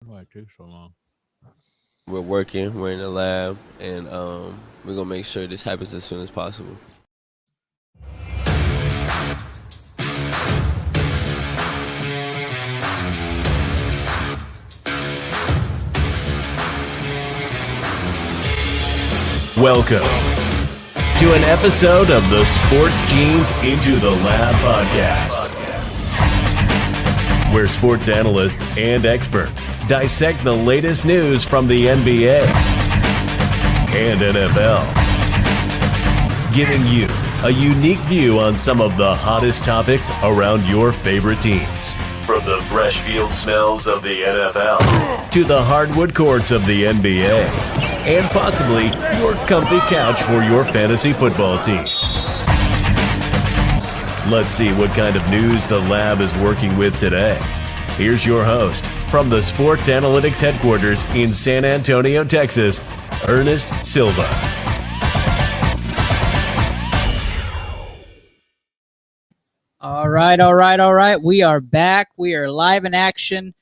Why it takes so long? We're working. We're in the lab, and we're gonna make sure this happens as soon as possible. Welcome to an episode of the Sports Genes Into the Lab podcast, where sports analysts and experts dissect the latest news from the NBA and NFL, giving you a unique view on some of the hottest topics around your favorite teams. From the fresh field smells of the NFL to the hardwood courts of the NBA, and possibly your comfy couch for your fantasy football team. Let's see what kind of news the lab is working with today. Here's your host from the Sports Analytics headquarters in San Antonio, Texas, Ernest Silva. All right. We are back. We are live in action.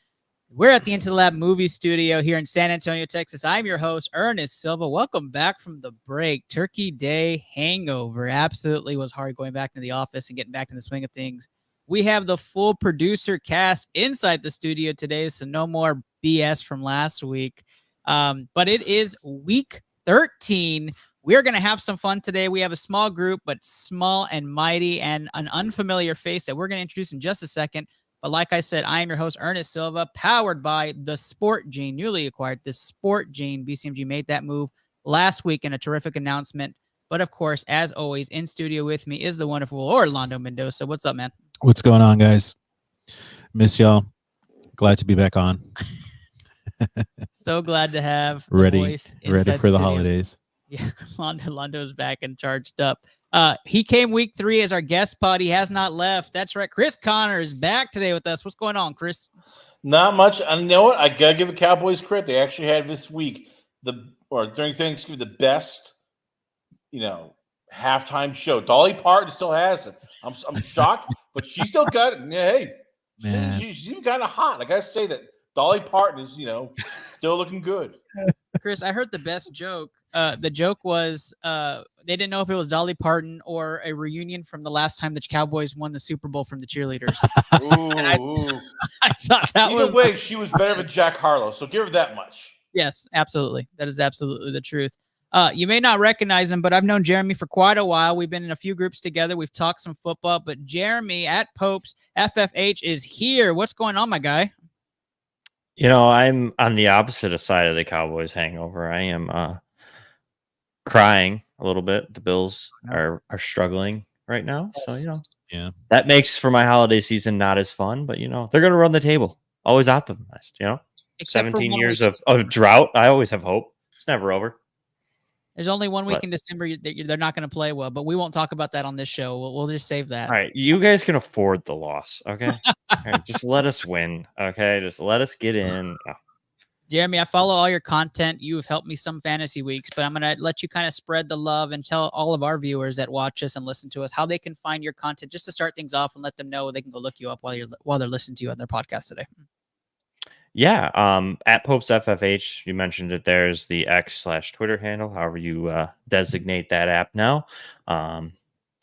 We're at the Into the Lab movie studio here in San Antonio, Texas. I'm your host, Ernest Silva. Welcome back from the break. Turkey Day hangover. Absolutely was hard going back to the office and getting back in the swing of things. We have the full producer cast inside the studio today, so no more BS from last week. But it is week 13. We're going to have some fun today. We have a small group, but small and mighty, and an unfamiliar face that we're going to introduce in just a second. But like I said, I am your host, Ernest Silva, powered by the Sport Gene, newly acquired the Sport Gene. BCMG made that move last week in a terrific announcement. But of course, as always, in studio with me is the wonderful Orlando Mendoza. What's up, man? What's going on, guys? Miss y'all. Glad to be back on. So glad to have the ready voice for the studio. holidays. Yeah, Londo's back and charged up. He came week 3 as our guest spot. He has not left. That's right. Chris Connor is back today with us. What's going on, Chris? Not much. And you know what? I gotta give the Cowboys credit. They actually had this week during Thanksgiving the best, halftime show. Dolly Parton still has it. I'm shocked, but she still got it. Yeah, hey, she's even kind of hot. I gotta say that Dolly Parton is still looking good. Chris, I heard the best joke. The joke was they didn't know if it was Dolly Parton or a reunion from the last time the Cowboys won the Super Bowl from the cheerleaders. I thought that Either way, she was better than Jack Harlow, so give her that much. Yes, absolutely. That is absolutely the truth. You may not recognize him, but I've known Jeremy for quite a while. We've been in a few groups together. We've talked some football, but Jeremy at Pope's FFH is here. What's going on, my guy? I'm on the opposite side of the Cowboys hangover. I am crying a little bit. The Bills are struggling right now. Yes. So, yeah, that makes for my holiday season not as fun, but, they're going to run the table. Always optimized, Except 17 years of drought. I always have hope. It's never over. There's only 1 week in December they're not going to play well, but we won't talk about that on this show. We'll just save that. All right. You guys can afford the loss, okay? Right, just let us win, okay? Just let us get in. Oh. Jeremy, I follow all your content. You have helped me some fantasy weeks, but I'm going to let you kind of spread the love and tell all of our viewers that watch us and listen to us how they can find your content just to start things off and let them know they can go look you up while they're listening to you on their podcast today. Yeah, at Pope's FFH, you mentioned it. There's the X/Twitter handle, however you designate that app now. Find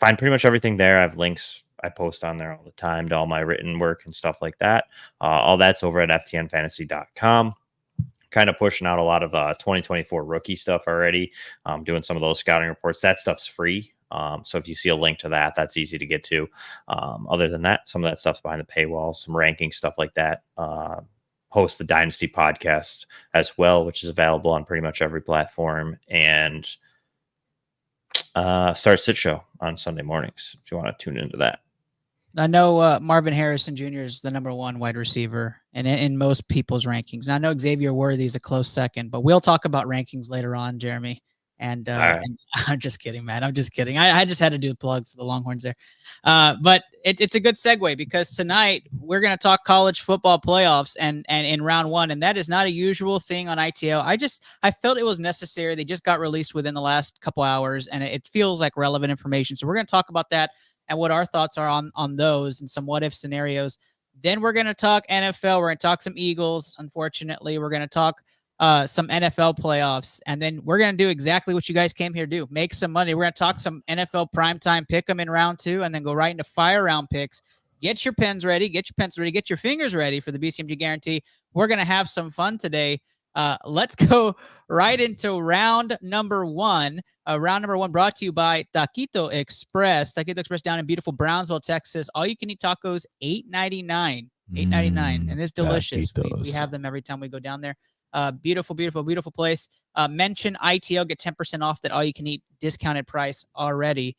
pretty much everything there. I have links I post on there all the time to all my written work and stuff like that. All that's over at ftnfantasy.com. Kind of pushing out a lot of 2024 rookie stuff already. Doing some of those scouting reports. That stuff's free. So if you see a link to that, that's easy to get to. Other than that, some of that stuff's behind the paywall, some ranking stuff like that. Host the Dynasty podcast as well, which is available on pretty much every platform, and Start Sit Show on Sunday mornings if you want to tune into that. I know Marvin Harrison Jr. is the number 1 wide receiver and in most people's rankings. And I know Xavier Worthy is a close second, but we'll talk about rankings later on, Jeremy. And, right. And I'm just kidding, man. I'm just kidding. I just had to do a plug for the Longhorns there. But it's a good segue because tonight we're going to talk college football playoffs and in round 1. And that is not a usual thing on ITL. I felt it was necessary. They just got released within the last couple hours and it feels like relevant information. So we're going to talk about that and what our thoughts are on those and some what if scenarios. Then we're going to talk NFL. We're going to talk some Eagles. Unfortunately, we're going to talk some NFL playoffs. And then we're going to do exactly what you guys came here to do. Make some money. We're going to talk some NFL primetime, pick them in round 2, and then go right into fire round picks. Get your pens ready. Get your pencils ready. Get your fingers ready for the BCMG guarantee. We're going to have some fun today. Let's go right into round number 1. Round number 1 brought to you by Taquito Express. Taquito Express down in beautiful Brownsville, Texas. All you can eat tacos, $8.99. $8.99, and it's delicious. We have them every time we go down there. Beautiful, beautiful, beautiful place. Mention ITL, get 10% off that all you can eat discounted price already.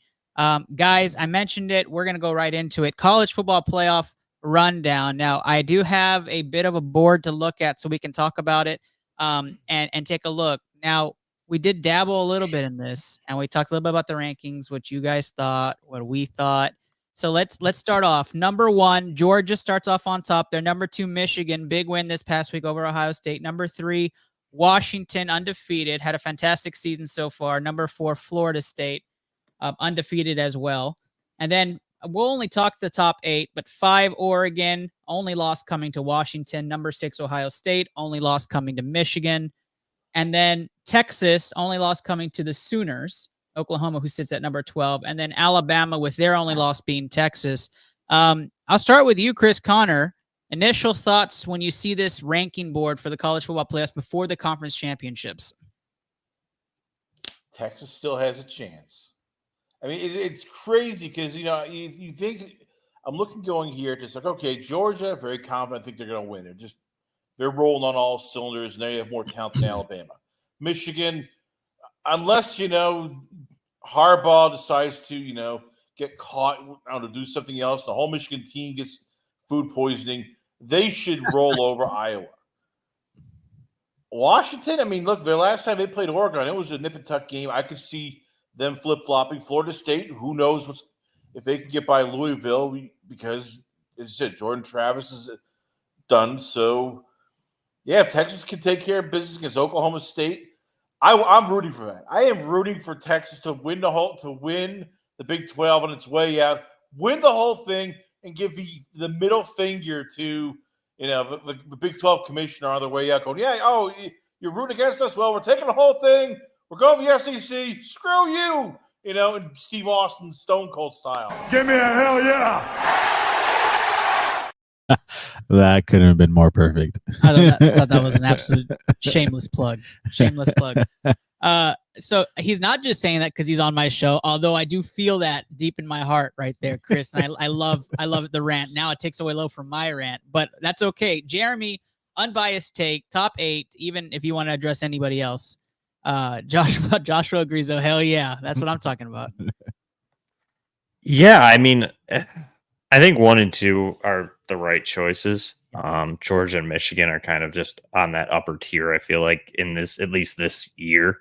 Guys, I mentioned it. We're going to go right into it. College football playoff rundown. Now, I do have a bit of a board to look at so we can talk about it and take a look. Now, we did dabble a little bit in this, and we talked a little bit about the rankings, what you guys thought, what we thought. So let's start off. Number 1, Georgia starts off on top there. Number 2, Michigan, big win this past week over Ohio State. Number 3, Washington, undefeated, had a fantastic season so far. Number 4, Florida State, undefeated as well. And then we'll only talk the top 8, but 5, Oregon, only loss coming to Washington. Number 6, Ohio State, only loss coming to Michigan. And then Texas, only loss coming to the Sooners. Oklahoma, who sits at number 12, and then Alabama with their only loss being Texas. I'll start with you, Chris Connor. Initial thoughts when you see this ranking board for the college football playoffs before the conference championships. Texas still has a chance. I mean, it's crazy because, you think – I'm looking going here, just like, okay, Georgia, very confident. I think they're going to win. They're rolling on all cylinders, and they have more talent than Alabama. Michigan, unless, Harbaugh decides to, get caught to do something else, the whole Michigan team gets food poisoning, they should roll over Iowa. Washington, I mean, look, the last time they played Oregon, it was a nip and tuck game. I could see them flip-flopping. Florida State, who knows if they can get by Louisville because, as I said, Jordan Travis is done. So, yeah, if Texas can take care of business against Oklahoma State, I'm rooting for that. I am rooting for Texas to win the Big 12 on its way out, win the whole thing, and give the middle finger to the Big 12 commissioner on their way out, going, you're rooting against us. Well, we're taking the whole thing. We're going for the SEC. Screw you, in Steve Austin Stone Cold style. Give me a hell yeah. That couldn't have been more perfect. I thought that was an absolute shameless plug. Shameless plug. So he's not just saying that because he's on my show, although I do feel that deep in my heart right there, Chris. And I love the rant. Now it takes away low from my rant, but that's okay. Jeremy, unbiased take, top 8, even if you want to address anybody else. Joshua agrees though. Hell yeah. That's what I'm talking about. Yeah, I mean, I think 1 and 2 are the right choices. Georgia and Michigan are kind of just on that upper tier, I feel like, in this, at least this year.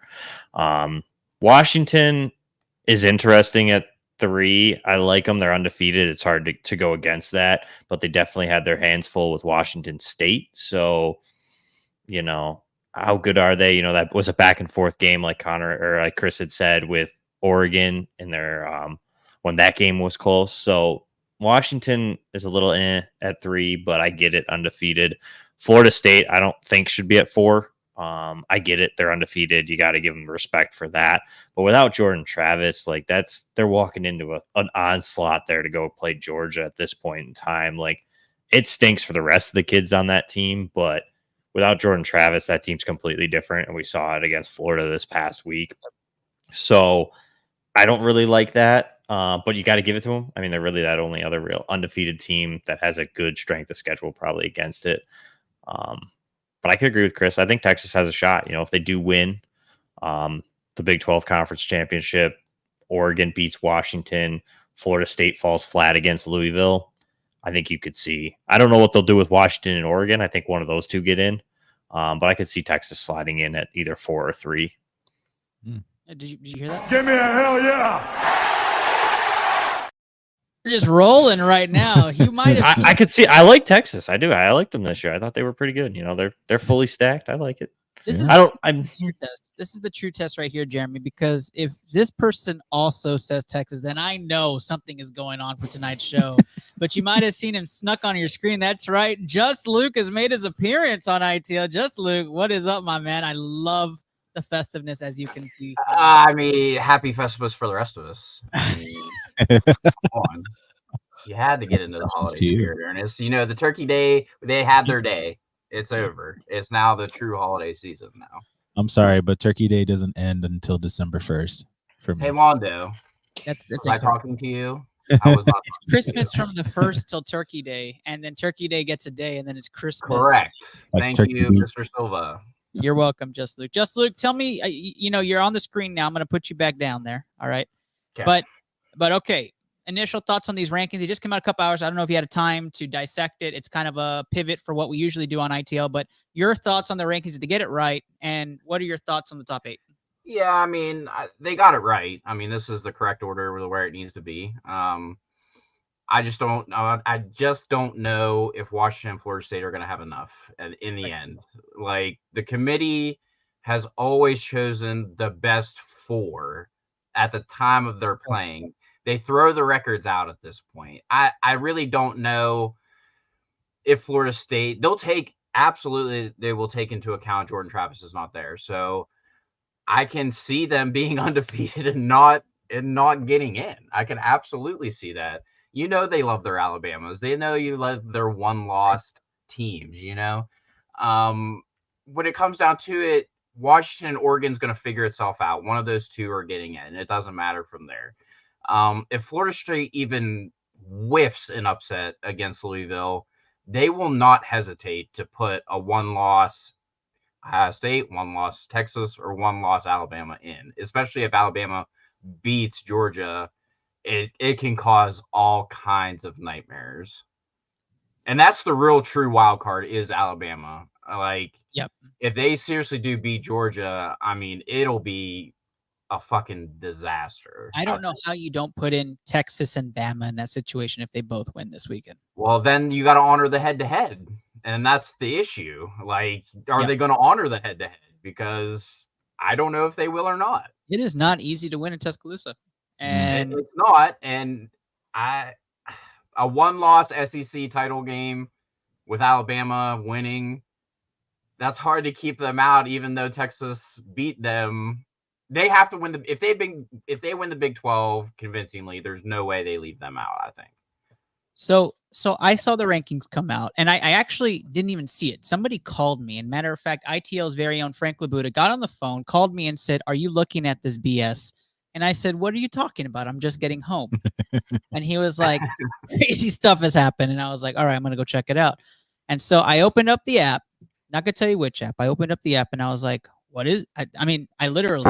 Washington is interesting at 3. I like them. They're undefeated. It's hard to go against that, but they definitely had their hands full with Washington State. So, how good are they? That was a back and forth game, like Connor or like Chris had said, with Oregon in their when that game was close. So Washington is a little at 3, but I get it, undefeated. Florida State, I don't think should be at 4. I get it, they're undefeated. You got to give them respect for that. But without Jordan Travis, like they're walking into an onslaught there to go play Georgia at this point in time. Like it stinks for the rest of the kids on that team, but without Jordan Travis, that team's completely different, and we saw it against Florida this past week. So I don't really like that. But you got to give it to them. I mean, they're really that only other real undefeated team that has a good strength of schedule probably against it. But I could agree with Chris. I think Texas has a shot. If they do win the Big 12 Conference Championship, Oregon beats Washington, Florida State falls flat against Louisville, I think you could see. I don't know what they'll do with Washington and Oregon. I think one of those two get in. But I could see Texas sliding in at either 4 or 3. Did you hear that? Give me a hell yeah. We're just rolling right now. You might have. I could see. I like Texas. I do. I liked them this year. I thought they were pretty good. They're fully stacked. I like it. This Yeah. is I don't. this is the true test. This is the true test right here, Jeremy. Because if this person also says Texas, then I know something is going on for tonight's show. But you might have seen him snuck on your screen. That's right. Just Luke has made his appearance on ITL. Just Luke, what is up, my man? I love the festiveness, as you can see. I mean, happy Festivus for the rest of us. I mean, come on. You had to get into the Festivus holiday to you. spirit, Ernest. You know, the Turkey Day, they had their day. It's over. It's now the true holiday season now. I'm sorry, but Turkey Day doesn't end until December 1st for me. Hey, Mondo, It's was I incredible. talking to you? I was not It's talking Christmas to you. from the 1st till Turkey Day, and then Turkey Day gets a day, and then it's Christmas. Correct. Like Thank Turkey you, Week. Mr. Silva. You're welcome, Just Luke. Just Luke, tell me, you know, you're on the screen now. I'm going to put you back down there. All right. 'Kay. But okay. Initial thoughts on these rankings. They just came out a couple hours. I don't know if you had a time to dissect it. It's kind of a pivot for what we usually do on ITL, but your thoughts on the rankings, did they get it right? And what are your thoughts on the top 8? Yeah, I mean, they got it right. I mean, this is the correct order where it needs to be. I just don't know. I just don't know if Washington and Florida State are going to have enough in the end. Like, the committee has always chosen the best 4 at the time of their playing. They throw the records out at this point. I really don't know if Florida State, they will take into account Jordan Travis is not there. So I can see them being undefeated and not getting in. I can absolutely see that. You know, they love their Alabamas. They know you love their one-lost teams, you know. When it comes down to it, Washington and Oregon's going to figure itself out. One of those two are getting in. It doesn't matter from there. If Florida State even whiffs an upset against Louisville, they will not hesitate to put a one-loss Ohio State, one-loss Texas, or one-loss Alabama in, especially if Alabama beats Georgia. It can cause all kinds of nightmares. And that's the real true wild card is Alabama. Like, Yep. If they seriously do beat Georgia, I mean, it'll be a fucking disaster. I don't know how you don't put in Texas and Bama in that situation if they both win this weekend. Well, then you got to honor the head-to-head. And that's the issue. Like, are Yep. they going to honor the head-to-head? Because I don't know if they will or not. It is not easy to win in Tuscaloosa. And It's not. And a one-loss SEC title game with Alabama winning, that's hard to keep them out, even though Texas beat them. They have to win if they win the Big 12 convincingly, there's no way they leave them out, I think. So I saw the rankings come out, and I actually didn't even see it. Somebody called me, and matter of fact, ITL's very own Frank Labuda got on the phone, called me, and said, "Are you looking at this BS?" And I said, "What are you talking about? I'm just getting home." And he was like, "Crazy stuff has happened." And I was like, "All right, I'm gonna go check it out." And so I opened up the app. Not gonna tell you which app. I opened up the app, and I was like, "What is?" I mean, I literally.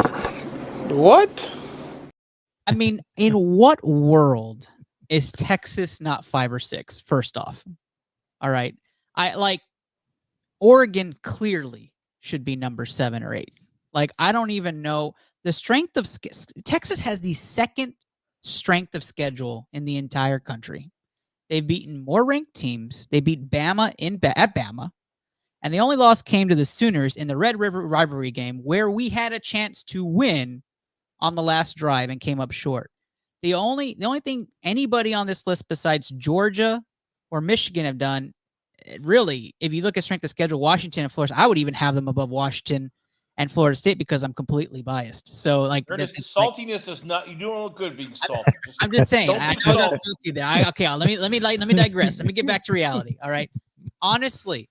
What? I mean, in what world is Texas not 5 or 6? First off, all right. Oregon clearly should be number 7 or 8. Like, I don't even know the strength of Texas has the second strength of schedule in the entire country. They've beaten more ranked teams. They beat Bama at Bama, and the only loss came to the Sooners in the Red River rivalry game, where we had a chance to win on the last drive and came up short. The only thing anybody on this list besides Georgia or Michigan have done, really, if you look at strength of schedule, Washington and Florida, I would even have them above Washington and Florida State because I'm completely biased. So, like, Ernest, saltiness does not. You don't look good being salty. I'm just saying. Don't I be know that's salty. guilty there. Okay, let me digress. Let me get back to reality. All right. Honestly,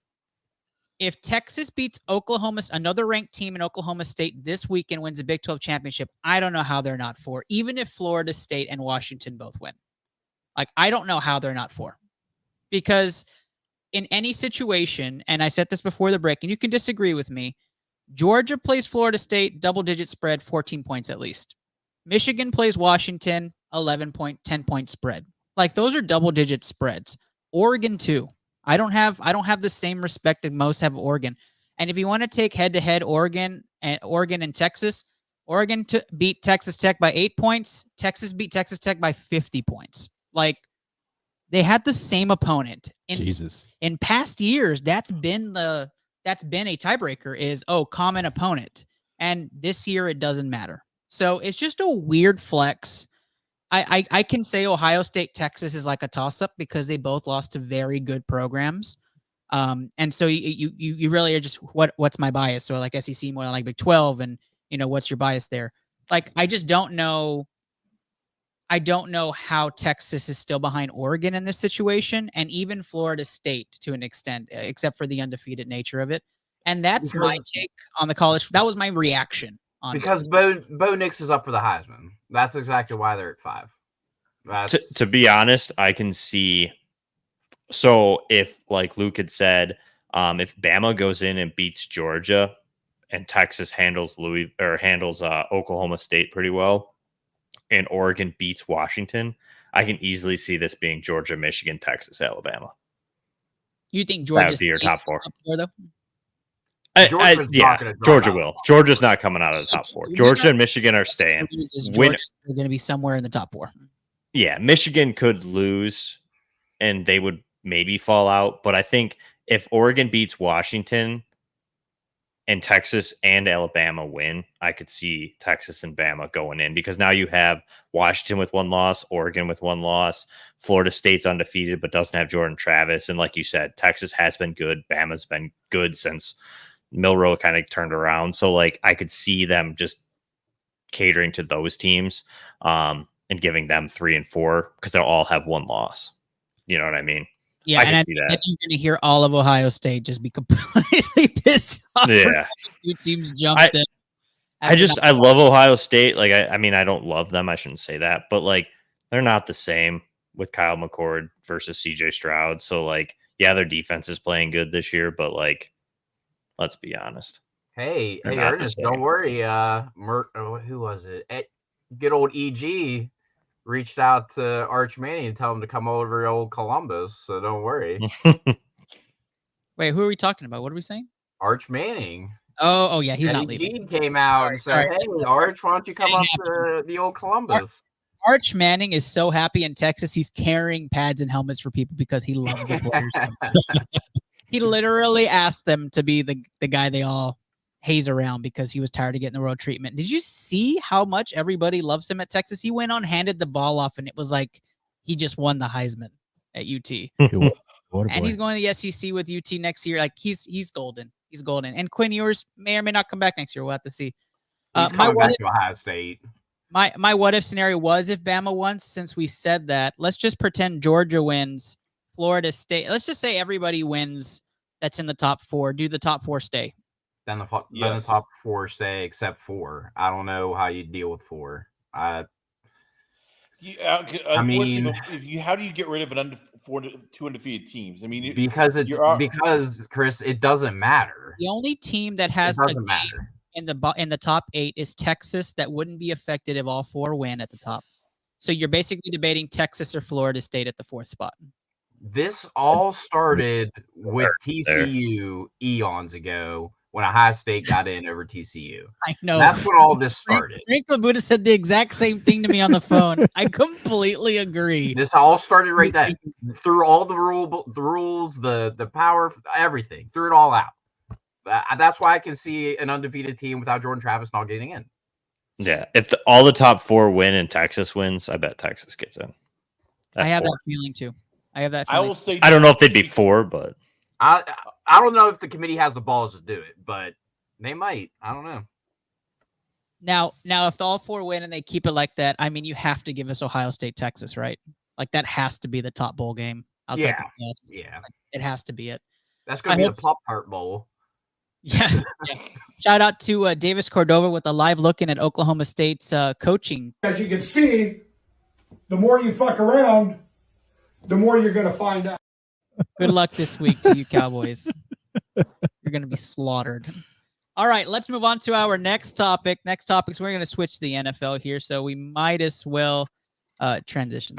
if Texas beats another ranked team in Oklahoma State this week and wins the Big 12 championship, I don't know how they're not 4. Even if Florida State and Washington both win, like, I don't know how they're not 4, because in any situation, and I said this before the break, and you can disagree with me, Georgia plays Florida State, double-digit spread, 14 points at least. Michigan plays Washington, 10-point spread. Like, those are double-digit spreads. Oregon too. I don't have the same respect that most have Oregon. And if you want to take head-to-head Oregon and Texas, Oregon beat Texas Tech by 8 points. Texas beat Texas Tech by 50 points. Like, they had the same opponent. Jesus. In past years, that's been the that's been a tiebreaker is, common opponent. And this year it doesn't matter. So it's just a weird flex. I can say Ohio State, Texas is like a toss-up because they both lost to very good programs. And so you really are just what's my bias? So like SEC more than like Big 12, and what's your bias there? Like I just don't know. I don't know how Texas is still behind Oregon in this situation, and even Florida State to an extent, except for the undefeated nature of it. And that's my take on the college. That was my reaction on because Bo Nix is up for the Heisman. That's exactly why they're at 5. To be honest, I can see. So if, like Luke had said, if Bama goes in and beats Georgia, and Texas handles Oklahoma State pretty well, and Oregon beats Washington, I can easily see this being Georgia, Michigan, Texas, Alabama. You think Georgia would be your top 4? Though? Georgia will. Georgia's not coming out of the top 4. Georgia and Michigan are staying. Georgia's going to be somewhere in the top 4. Yeah, Michigan could lose, and they would maybe fall out. But I think if Oregon beats Washington and Texas and Alabama win, I could see Texas and Bama going in, because now you have Washington with 1 loss, Oregon with 1 loss, Florida State's undefeated but doesn't have Jordan Travis. And like you said, Texas has been good. Bama's been good since Milroe kind of turned around. So like I could see them just catering to those teams and giving them 3 and 4 because they'll all have 1 loss. You know what I mean? Yeah, I and I think you're going to hear all of Ohio State just be completely pissed off. Yeah, 2 teams jumped in. I love Ohio State. Like I mean, I don't love them. I shouldn't say that, but like they're not the same with Kyle McCord versus CJ Stroud. So like, yeah, their defense is playing good this year, but like, let's be honest. Hey, Ernest, don't worry. Who was it? Good old EG reached out to Arch Manning and tell him to come over to old Columbus, so don't worry. Wait, who are we talking about? What are we saying? Arch Manning. Oh yeah, he's not leaving. Eugene came out and said, "Hey, Arch, why don't you come up to the old Columbus?" Arch Manning is so happy in Texas. He's carrying pads and helmets for people because he loves the players. He literally asked them to be the guy they all haze around because he was tired of getting the road treatment. Did you see how much everybody loves him at Texas? He went on, handed the ball off, and it was like he just won the Heisman at UT. And he's going to the SEC with UT next year. Like he's golden. He's golden. And Quinn Ewers may or may not come back next year. We'll have to see. He's coming back to Ohio State. My what if scenario was if Bama won. Since we said that, let's just pretend Georgia wins, Florida State. Let's just say everybody wins. That's in the top 4. Do the top 4 stay? Then the top 4 stay, except 4. I don't know how you deal with 4. I mean, how do you get rid of 2 undefeated teams? I mean, because Chris, it doesn't matter. The only team that has a game in the top 8 is Texas. That wouldn't be affected if all 4 win at the top. So you're basically debating Texas or Florida State at the 4th spot. This all started with TCU eons ago when Ohio State got in over TCU. I know. That's when all this started. Frank Labuda said the exact same thing to me on the phone. I completely agree. This all started right then. Through all the rules, the power, everything. Threw it all out. That's why I can see an undefeated team without Jordan Travis not getting in. Yeah, if all the top 4 win and Texas wins, I bet Texas gets in. I have that feeling too. I will say. I don't know if they'd be 4, but I don't know if the committee has the balls to do it, but they might. I don't know. Now, if all 4 win and they keep it like that, I mean, you have to give us Ohio State, Texas, right? Like that has to be the top bowl game outside the playoffs. Yeah, it has to be it. That's going to be the Pop-Tart Bowl. Yeah. Shout out to Davis Cordova with a live look in at Oklahoma State's coaching. As you can see, the more you fuck around, the more you're going to find out. Good luck this week to you Cowboys. You're going to be slaughtered. All right, let's move on to our next topic. Next topic, so we're going to switch to the NFL here, so we might as well transition.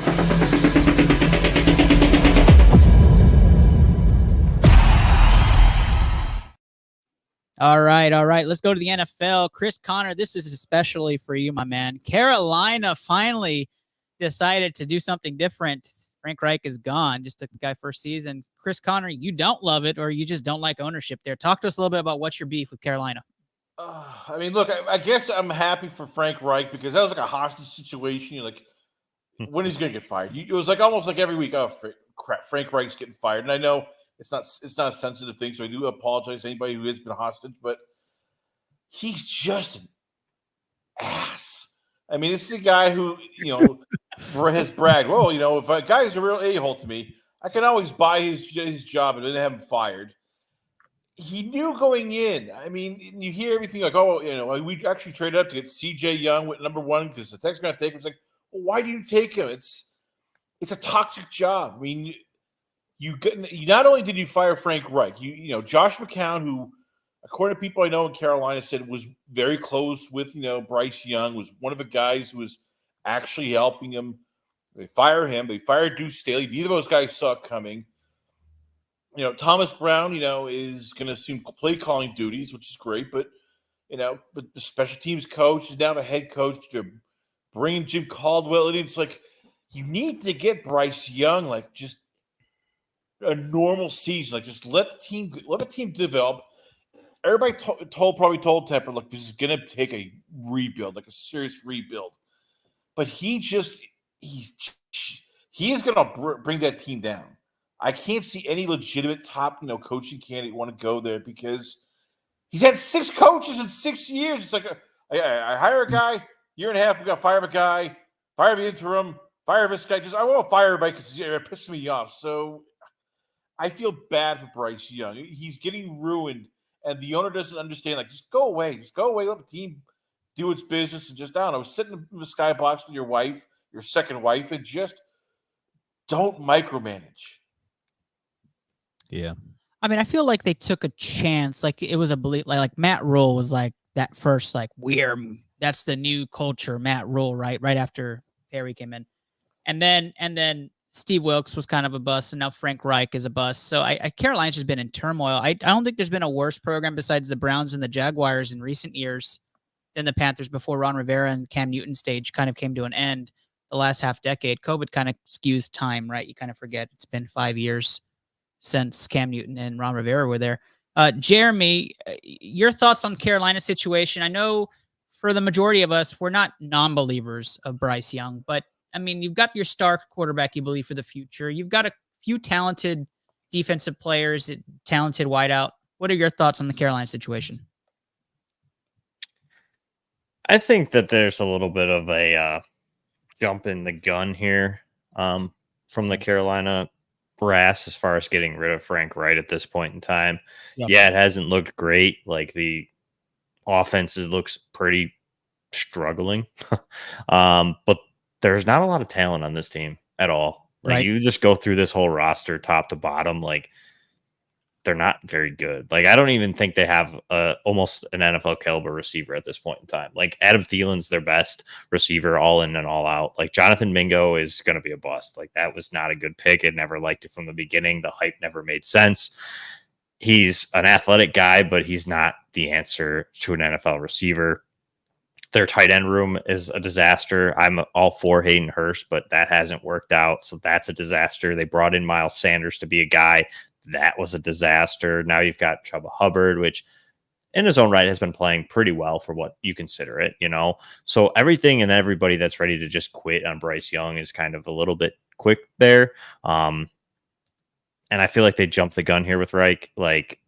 All right. Let's go to the NFL. Chris Connor, this is especially for you, my man. Carolina finally decided to do something different. Frank Reich is gone. Just took the guy first season. Chris Conner, you don't love it, or you just don't like ownership there. Talk to us a little bit about what's your beef with Carolina. I mean, look, I guess I'm happy for Frank Reich because that was like a hostage situation. You're like, when he's going to get fired? It was like almost like every week. Oh, crap! Frank Reich's getting fired, and I know it's not a sensitive thing, so I do apologize to anybody who has been hostage, but he's just an ass. I mean, this is a guy who has bragged. Well, if a guy is a real a-hole to me, I can always buy his job and then have him fired. He knew going in. I mean, you hear everything like, oh, we actually traded up to get CJ Young with number 1 because the Tech's going to take him. It's like, well, why do you take him? It's a toxic job. I mean, you not only did you fire Frank Reich, Josh McCown, who, according to people I know in Carolina, said was very close with Bryce Young, was one of the guys who was actually helping him. They fire him. They fired Deuce Staley. Neither of those guys saw it coming. Thomas Brown, is going to assume play calling duties, which is great. But, the special teams coach is now the head coach. They're bringing Jim Caldwell in. It's like you need to get Bryce Young, like just a normal season. Like just let the team develop. Everybody probably told Tepper, look, this is going to take a rebuild, like a serious rebuild. But he is going to bring that team down. I can't see any legitimate top, coaching candidate want to go there because he's had 6 coaches in 6 years. It's like I hire a guy, year and a half, we got to fire a guy, fire the interim, fire this guy. I want to fire everybody because it pisses me off. So I feel bad for Bryce Young. He's getting ruined, and the owner doesn't understand. Like, just go away. Just go away. Let the team do its business and just, I don't know, sit in the skybox with your wife, your second wife, and just don't micromanage. Yeah. I mean, I feel like they took a chance. Like it was a belief. Like Matt Rule was like that first. Like that's the new culture. Matt Rule, right after Perry came in, and then Steve Wilkes was kind of a bust, and now Frank Reich is a bust. So Carolina's just been in turmoil. I don't think there's been a worse program besides the Browns and the Jaguars in recent years than the Panthers before Ron Rivera and Cam Newton stage kind of came to an end. The last half decade, COVID kind of skews time, right? You kind of forget it's been 5 years since Cam Newton and Ron Rivera were there. Jeremy, your thoughts on Carolina's situation? I know for the majority of us, we're not non-believers of Bryce Young, but I mean, you've got your star quarterback you believe for the future. You've got a few talented defensive players, talented wideout. What are your thoughts on the Carolina situation? I think that there's a little bit of a jump in the gun here from the Carolina brass as far as getting rid of Frank Reich at this point in time. Yep. Yeah, it hasn't looked great. Like the offense looks pretty struggling. But there's not a lot of talent on this team at all. Like Right. You just go through this whole roster top to bottom, like they're not very good. Like I don't even think they have almost an NFL caliber receiver at this point in time. Like Adam Thielen's their best receiver, all in and all out. Like Jonathan Mingo is going to be a bust. Like that was not a good pick. I never liked it from the beginning. The hype never made sense. He's an athletic guy, but he's not the answer to an NFL receiver. Their tight end room is a disaster. I'm all for Hayden Hurst, but that hasn't worked out. So that's a disaster. They brought in Miles Sanders to be a guy. That was a disaster. Now you've got Chuba Hubbard, which in his own right has been playing pretty well for what you consider it, So everything and everybody that's ready to just quit on Bryce Young is kind of a little bit quick there. And I feel like they jumped the gun here with Reich. Like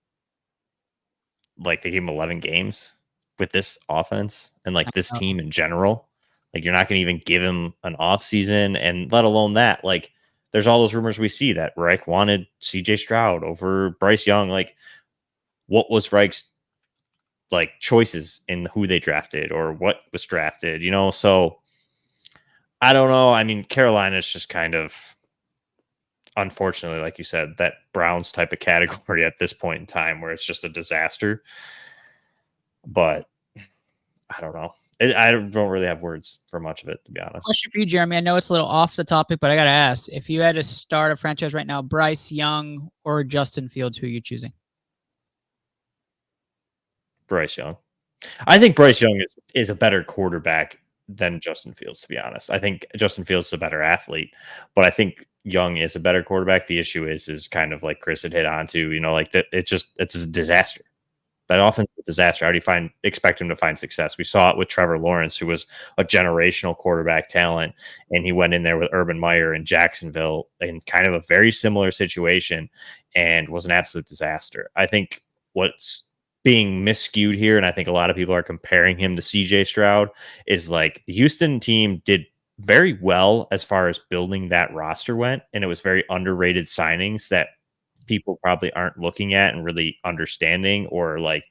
they gave him 11 games with this offense and like this team in general. Like you're not going to even give him an off season, and let alone that, like there's all those rumors we see that Reich wanted CJ Stroud over Bryce Young. Like what was Reich's like choices in who they drafted or what was drafted, So I don't know. I mean, Carolina's just kind of, unfortunately, like you said, that Browns type of category at this point in time where it's just a disaster. But I don't know. I don't really have words for much of it, to be honest. Question for you, Jeremy. I know it's a little off the topic, but I got to ask. If you had to start a franchise right now, Bryce Young or Justin Fields, who are you choosing? Bryce Young. I think Bryce Young is a better quarterback than Justin Fields, to be honest. I think Justin Fields is a better athlete, but I think Young is a better quarterback. The issue is kind of like Chris had hit on to, like that. It's a disaster. That offense is a disaster. How do you expect him to find success? We saw it with Trevor Lawrence, who was a generational quarterback talent, and he went in there with Urban Meyer in Jacksonville in kind of a very similar situation and was an absolute disaster. I think what's being miscued here, and I think a lot of people are comparing him to CJ Stroud, is like the Houston team did very well as far as building that roster went, and it was very underrated signings that people probably aren't looking at and really understanding or like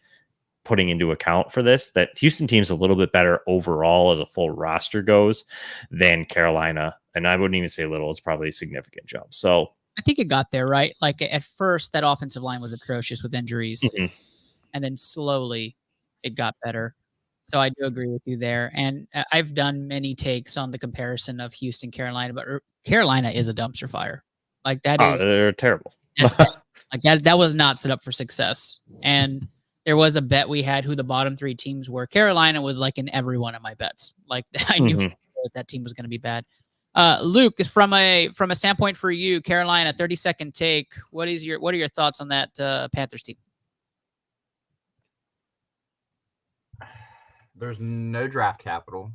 putting into account for this. That Houston team's a little bit better overall as a full roster goes than Carolina, and I wouldn't even say little, it's probably a significant jump. So I think it got there, right? Like at first that offensive line was atrocious with injuries, and then slowly it got better. So I do agree with you there. And I've done many takes on the comparison of Houston, Carolina, but Carolina is a dumpster fire. Like they're terrible. Like that was not set up for success. And there was a bet we had who the bottom 3 teams were. Carolina was like in every one of my bets. Like I knew that team was going to be bad. Luke, from a standpoint for you, Carolina, 30-second take. What are your thoughts on that Panthers team? There's no draft capital.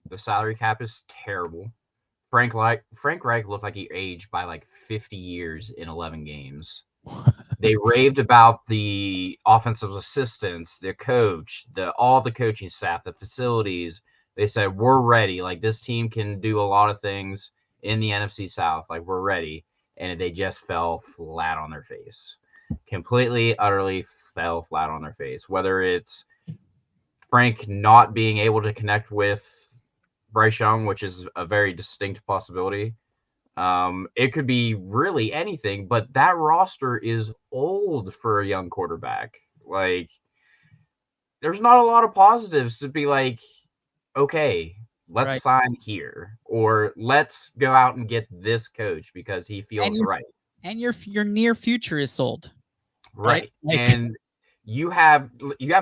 The salary cap is terrible. Frank Reich looked like he aged by like 50 years in 11 games. They raved about the offensive assistants, the coach, all the coaching staff, the facilities. They said, we're ready. Like, this team can do a lot of things in the NFC South. Like, we're ready. And they just fell flat on their face. Completely, utterly fell flat on their face. Whether it's Frank not being able to connect with Bryce Young, which is a very distinct possibility. It could be really anything, but that roster is old for a young quarterback. Like, there's not a lot of positives to be like, okay, let's sign here, or let's go out and get this coach because he feels right. And your near future is sold. Right. And you have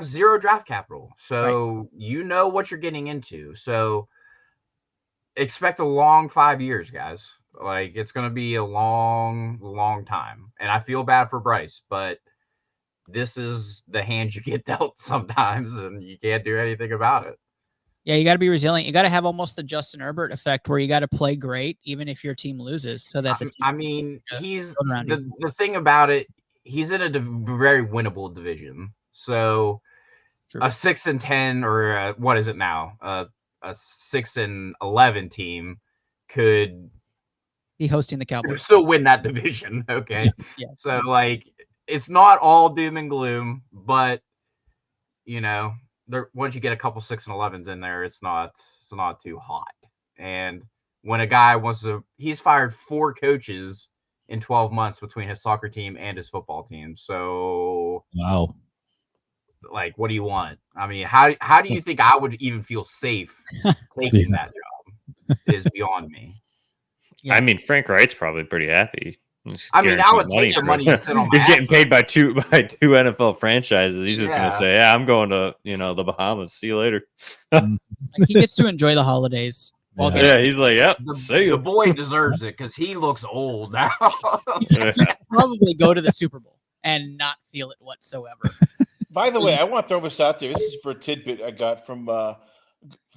zero draft capital. So you know what you're getting into. So expect a long 5 years, guys. Like, it's going to be a long, long time. And I feel bad for Bryce, but this is the hand you get dealt sometimes, and you can't do anything about it. Yeah, you got to be resilient. You got to have almost the Justin Herbert effect where you got to play great even if your team loses. So that he's the thing about it, he's in a very winnable division. So a 6-10 or what is it now? A 6-11 team could be hosting the Cowboys. Still win that division. Okay. Yeah. So like, it's not all doom and gloom, but once you get a couple 6-11s in there, it's not too hot. And when a guy he's fired 4 coaches in 12 months between his soccer team and his football team. So wow. Like, what do you want? I mean, how do you think I would even feel safe taking that job? Is beyond me. Yeah. I mean, Frank Wright's probably pretty happy. I mean, I would take the money to sit on my He's getting paid by two NFL franchises. He's just going to say, yeah, I'm going to, the Bahamas. See you later. He gets to enjoy the holidays. He's like, yep, the boy deserves it because he looks old now. He could probably go to the Super Bowl and not feel it whatsoever. By the way, I want to throw this out there. This is for a tidbit I got from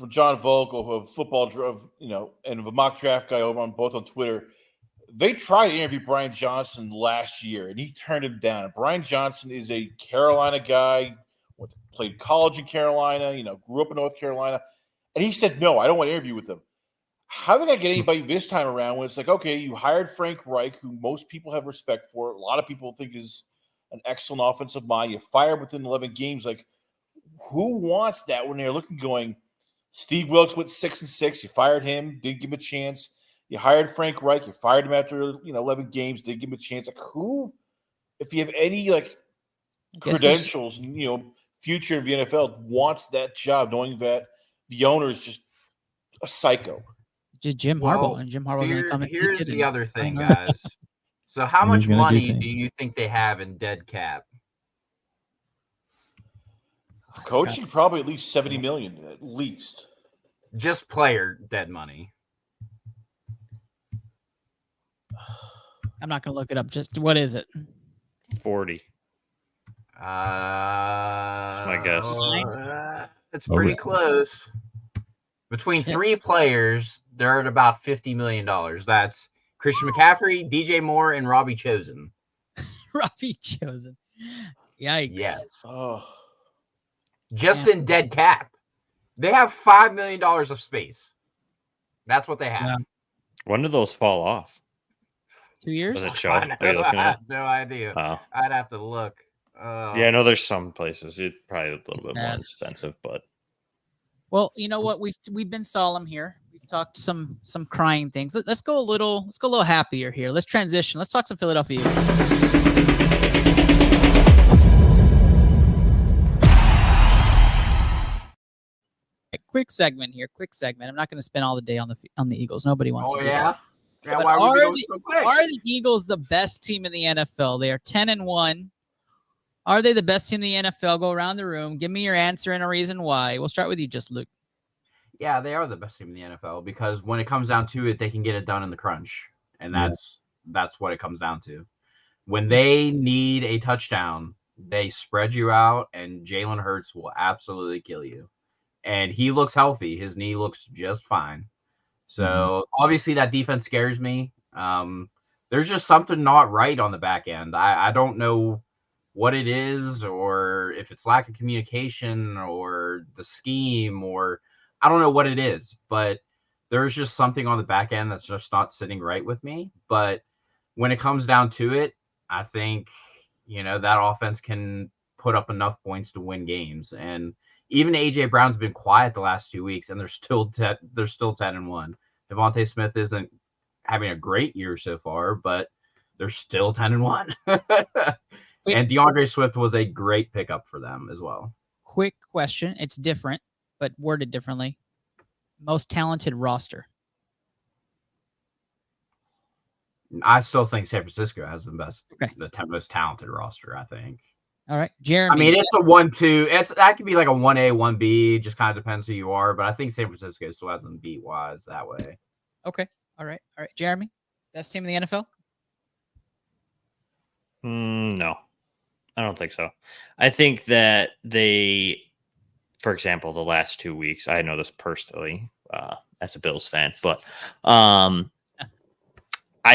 John Vogel, a football, and a mock draft guy over on both on Twitter. They tried to interview Brian Johnson last year, and he turned him down. Brian Johnson is a Carolina guy, played college in Carolina, grew up in North Carolina, and he said, no, I don't want to interview with him. How did I get anybody this time around when it's like, okay, you hired Frank Reich, who most people have respect for, a lot of people think is an excellent offensive mind. You fired within 11 games. Like, who wants that when they're looking going, Steve Wilkes went 6-6. You fired him, didn't give him a chance. You hired Frank Reich. You fired him after 11 games. Didn't give him a chance. Like, who, if you have any credentials, future in the NFL, wants that job, knowing that the owner is just a psycho. Just Jim Harbaugh, and Jim Harbaugh's going to come. Here's the other thing, guys. So, how much money do you think they have in dead cap? Coaching, probably at least $70 million, at least. Just player dead money. I'm not going to look it up. Just what is it? 40. That's my guess. It's pretty close. Between three players, they're at about $50 million. That's Christian McCaffrey, DJ Moore, and Robbie Chosen. Robbie Chosen. Yikes. Yes. Oh, Just in dead cap. They have $5 million of space. That's what they have. Yeah. When did those fall off? 2 years? Does it show? I Are you looking have at it? no idea. Oh. I'd have to look. Yeah, I know there's some places. It's probably a little bit bad. more expensive, but Well, you know what? We've been solemn here. We've talked some crying things. Let's go a little happier here. Let's transition. Let's talk some Philadelphia Eagles. Quick segment here. Quick segment. I'm not going to spend all the day on the Eagles. Nobody wants to do that. Yeah, But why would we are go so quick? Are the Eagles the best team in the NFL? They are 10-1. Are they the best team in the NFL? Go around the room. Give me your answer and a reason why. We'll start with you, just Luke. Yeah, they are the best team in the NFL because when it comes down to it, they can get it done in the crunch, and that's what it comes down to. When they need a touchdown, they spread you out, and Jalen Hurts will absolutely kill you. And he looks healthy; his knee looks just fine. So obviously, that defense scares me. There's just something not right on the back end. I don't know what it is, or if it's lack of communication, or the scheme, or I don't know what it is, but there's just something on the back end that's just not sitting right with me. But when it comes down to it, I think, that offense can put up enough points to win games. And even A.J. Brown's been quiet the last 2 weeks, and they're still 10-1. Devontae Smith isn't having a great year so far, but they're still 10-1. And DeAndre Swift was a great pickup for them as well. Quick question. It's different, but worded differently. Most talented roster. I still think San Francisco has the most talented roster, I think. All right. Jeremy. I mean, it's a 1-2. That could be like a 1A, 1B. Just kind of depends who you are. But I think San Francisco still has them beat wise that way. Okay. All right. Jeremy, best team in the NFL? no, I don't think so. I think that they, for example, the last 2 weeks, I know this personally as a Bills fan, but I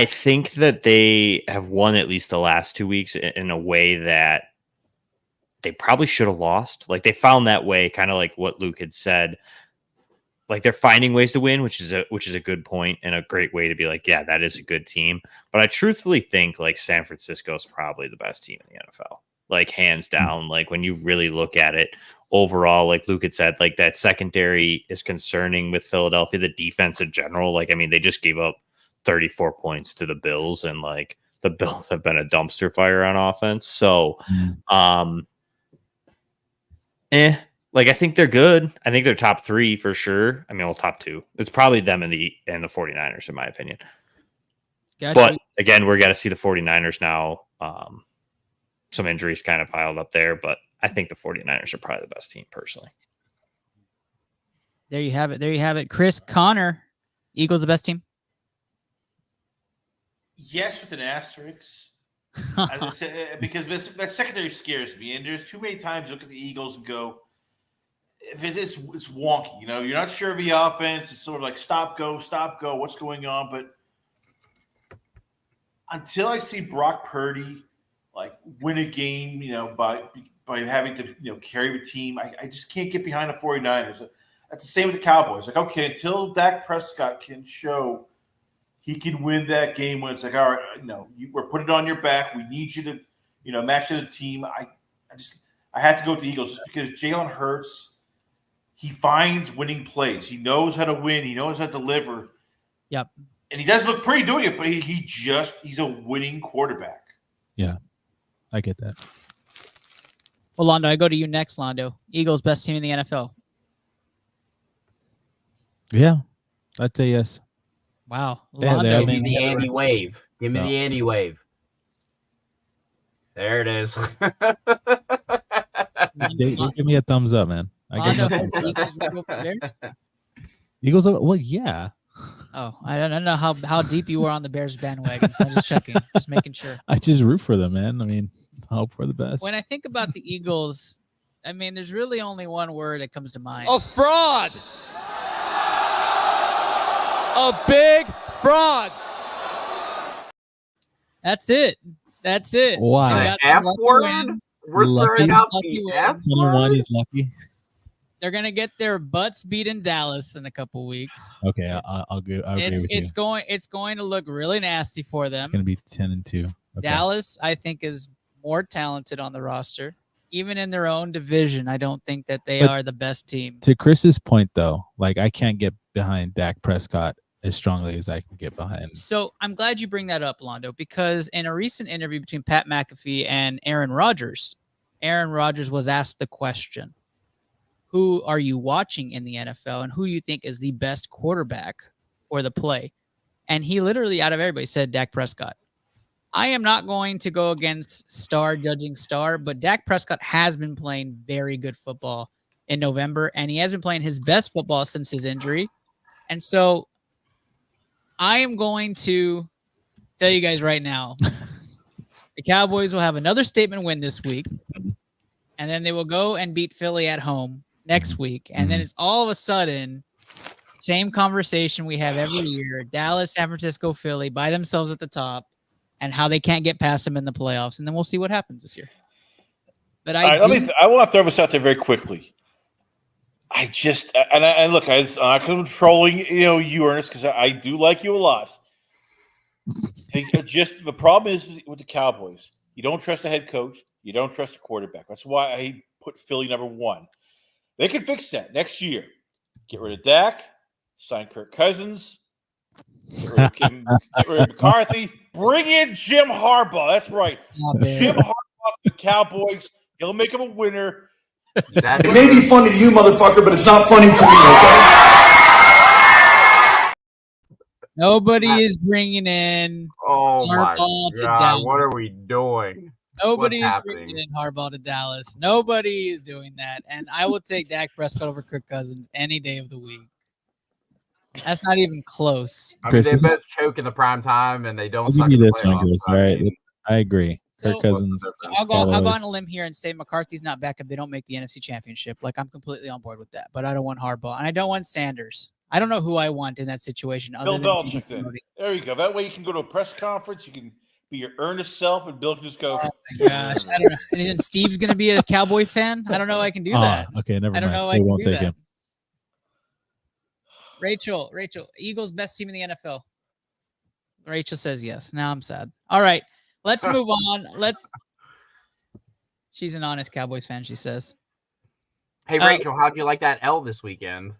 think that they have won at least the last 2 weeks in a way that they probably should have lost. Like, they found that way, kind of like what Luke had said. Like, they're finding ways to win, which is a good point and a great way to be like, yeah, that is a good team. But I truthfully think like San Francisco is probably the best team in the NFL, like hands down. Like, when you really look at it overall, like Luke had said, like that secondary is concerning with Philadelphia. The defense in general, like, I mean, they just gave up 34 points to the Bills, and like the Bills have been a dumpster fire on offense. So, like, I think they're good. I think they're top 3 for sure. I mean, well, top 2. It's probably them and the 49ers, in my opinion. Gotcha. But again, we're got to see the 49ers now. Some injuries kind of piled up there, but I think the 49ers are probably the best team personally. There you have it. Chris, Connor, Eagles the best team? yes, with an asterisk. As I said, because that secondary scares me, and there's too many times you look at the Eagles and go, if it's wonky, you're not sure of the offense. It's sort of like stop, go, what's going on? But until I see Brock Purdy like win a game, by having to carry the team, I just can't get behind the 49ers. That's the same with the Cowboys. Like, okay, until Dak Prescott can show he can win that game, when it's like, all right, we're putting it on your back. We need you to, match the team. I had to go with the Eagles just because Jalen Hurts, he finds winning plays. He knows how to win. He knows how to deliver. Yep. And he does look pretty doing it, but he's a winning quarterback. Yeah, I get that. Well, Londo, I go to you next, Londo. Eagles best team in the NFL. Yeah, I'd say yes. Wow. Yeah, Londo. Give me the Andy wave. Give me the Andy wave. There it is. They give me a thumbs up, man. I get Londo no has thumbs up. Eagles over Bears? Eagles. Well, yeah. Oh, I don't know how deep you are on the Bears bandwagon. So I'm just checking, just making sure. I just root for them, man. I mean, hope for the best. When I think about the Eagles, I mean, there's really only one word that comes to mind. A fraud. A big fraud. That's it. That's it. Why? They The got some F lucky word? wins. We're throwing Lucky- out lucky the F wins. 21, word? he's lucky. They're gonna get their butts beat in Dallas in a couple weeks. Okay, I'll agree with you. It's going to look really nasty for them. It's going to be 10-2. Okay. Dallas, I think, is more talented on the roster. Even in their own division, I don't think that they But- are the best team. To Chris's point, though, like I can't get behind Dak Prescott as strongly as I can get behind. So I'm glad you bring that up, Londo, because in a recent interview between Pat McAfee and Aaron Rodgers was asked the question, who are you watching in the NFL and who do you think is the best quarterback for the play? And he literally, out of everybody, said Dak Prescott. I am not going to go against judging star, but Dak Prescott has been playing very good football in November, and he has been playing his best football since his injury. And so I am going to tell you guys right now, the Cowboys will have another statement win this week, and then they will go and beat Philly at home next week. And then it's all of a sudden, same conversation we have every year, Dallas, San Francisco, Philly by themselves at the top, and how they can't get past them in the playoffs. And then we'll see what happens this year. But I want to throw this out there very quickly. I just and look, I'm controlling you, Ernest, because I do like you a lot. Just the problem is with the Cowboys, you don't trust the head coach, you don't trust the quarterback. That's why I put Philly number 1. They can fix that next year. Get rid of Dak, sign Kirk Cousins, get rid of McCarthy, bring in Jim Harbaugh. That's right, Jim Harbaugh, the Cowboys. He'll make him a winner. It may be funny to you, motherfucker, but it's not funny to me, okay? Nobody is bringing in Oh my Harbaugh to God! Dallas. What are we doing? Nobody What's is happening? bringing in Harbaugh to Dallas. Nobody is doing that. And I will take Dak Prescott over Kirk Cousins any day of the week. That's not even close. I mean, Chris, they this both is- choke in the prime time, and they don't. I'll suck give you in this one, playoffs. Chris. I All right, mean, I agree. So- Kirk Cousins. So I'll go on Cowboys. a limb here and say McCarthy's not back if they don't make the NFC Championship. Like, I'm completely on board with that. But I don't want Harbaugh. And I don't want Sanders. I don't know who I want in that situation. Bill Other Belichick. than Then there you go. That way you can go to a press conference. You can be your earnest self, and Bill can just go. Oh my gosh, I don't know. And then Steve's gonna be a Cowboy fan. I don't know. I can do that. Okay, never I don't mind. know. I We can won't do take that. him. Rachel, Eagles best team in the NFL. Rachel says yes. Now I'm sad. All right, let's move on. She's an honest Cowboys fan. She says. Hey Rachel, how'd you like that L this weekend?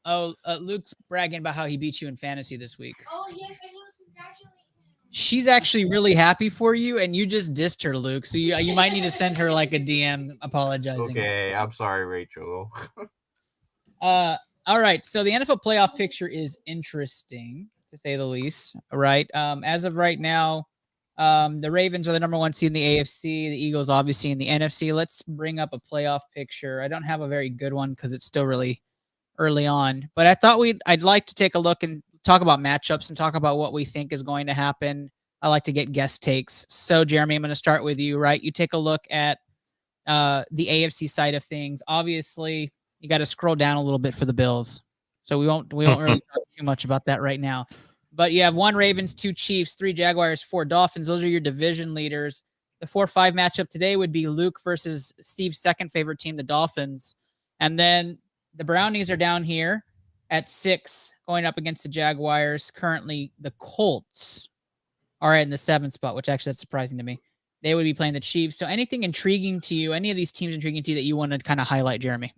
Oh, Luke's bragging about how he beat you in fantasy this week. Oh, yes, I want to congratulate him. She's actually really happy for you, and you just dissed her, Luke. So you might need to send her like a DM apologizing. Okay, I'm sorry, Rachel. All right. So the NFL playoff picture is interesting, to say the least. Right. As of right now, the Ravens are the number 1 seed in the AFC. The Eagles, obviously, in the NFC. Let's bring up a playoff picture. I don't have a very good one because it's still really early on. But I thought I'd like to take a look and talk about matchups and talk about what we think is going to happen. I like to get guest takes. So, Jeremy, I'm going to start with you. Right. You take a look at the AFC side of things. Obviously, you got to scroll down a little bit for the Bills. So we won't really talk too much about that right now. But you have 1 Ravens, 2 Chiefs, 3 Jaguars, 4 Dolphins. Those are your division leaders. The 4-5 matchup today would be Luke versus Steve's second favorite team, the Dolphins. And then the Brownies are down here at 6, going up against the Jaguars. Currently, the Colts are in the 7th spot, which actually that's surprising to me. They would be playing the Chiefs. So anything intriguing to you, any of these teams intriguing to you that you want to kind of highlight, Jeremy?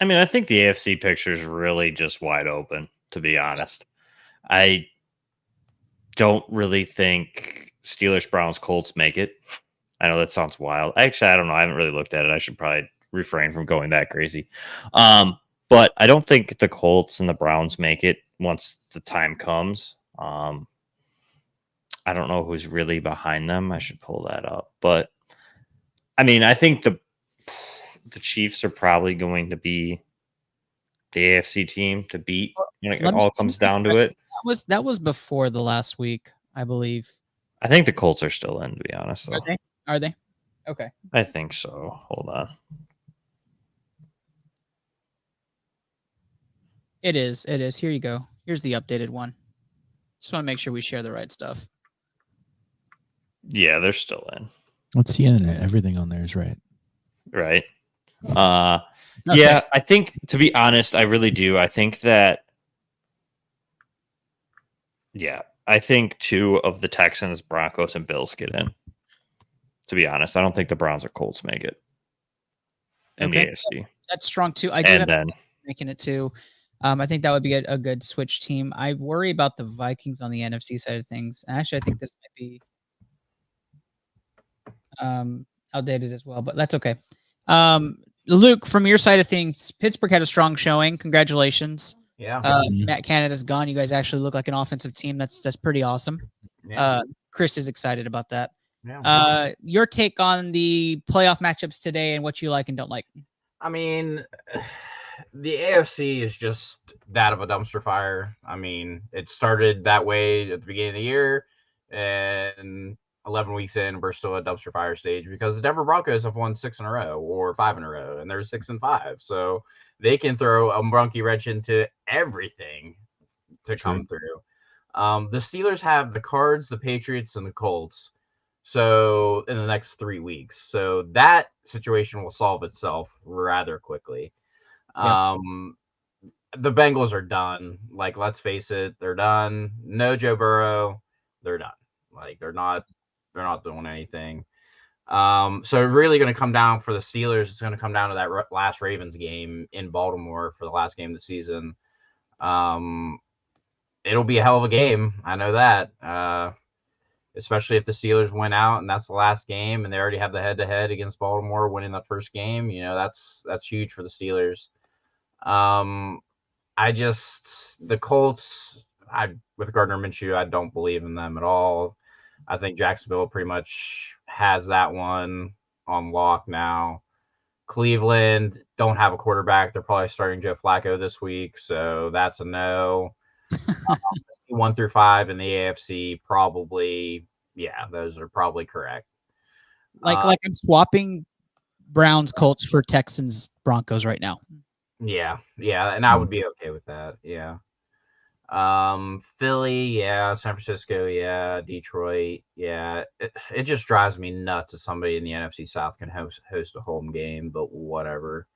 I mean, I think the AFC picture is really just wide open, to be honest. I don't really think Steelers, Browns, Colts make it. I know that sounds wild. Actually, I don't know. I haven't really looked at it. I should probably refrain from going that crazy. But I don't think the Colts and the Browns make it once the time comes. I don't know who's really behind them. I should pull that up. But, I mean, I think the Chiefs are probably going to be the AFC team to beat when it Let me- all comes down to it. That was before the last week, I believe. I think the Colts are still in, to be honest. Though. Are they? Okay. I think so. Hold on. It is. It is. Here you go. Here's the updated one. Just want to make sure we share the right stuff. Yeah, they're still in. What's the internet? Everything on there is right. Right. Okay. Yeah, I think, to be honest, I really do. I think that, yeah, I think 2 of the Texans, Broncos, and Bills get in. To be honest, I don't think the Browns or Colts make it in the AFC. That's strong too. I do And have then, making it too. I think that would be a good switch team. I worry about the Vikings on the NFC side of things. And actually, I think this might be outdated as well, but that's okay. Luke, from your side of things, Pittsburgh had a strong showing. Congratulations. Yeah. Matt Canada's gone. You guys actually look like an offensive team. That's pretty awesome. Yeah. Chris is excited about that. Yeah. Your take on the playoff matchups today and what you like and don't like. I mean, the AFC is just that of a dumpster fire. I mean, it started that way at the beginning of the year, and 11 weeks in, we're still at dumpster fire stage because the Denver Broncos have won 6 in a row or 5 in a row, and they're 6-5. So they can throw a monkey wrench into everything to come through. The Steelers have the Cards, the Patriots, and the Colts. So in the next 3 weeks, so that situation will solve itself rather quickly. Yep. The Bengals are done. Like, let's face it, they're done. No Joe Burrow, they're done. Like, they're not doing anything. So really going to come down for the Steelers. It's going to come down to that last Ravens game in Baltimore for the last game of the season. It'll be a hell of a game. I know that. Especially if the Steelers win out and that's the last game and they already have the head-to-head against Baltimore winning that first game. You know, that's huge for the Steelers. The Colts, with Gardner Minshew, I don't believe in them at all. I think Jacksonville pretty much has that one on lock now. Cleveland don't have a quarterback. They're probably starting Joe Flacco this week, so that's a no. 1 through 5 in the AFC, probably, yeah, those are probably correct. Like I'm swapping Browns, Colts for Texans, Broncos right now. Yeah, and I would be okay with that. Yeah. Philly, yeah. San Francisco, yeah. Detroit, yeah. It just drives me nuts that somebody in the NFC South can host a home game, but whatever.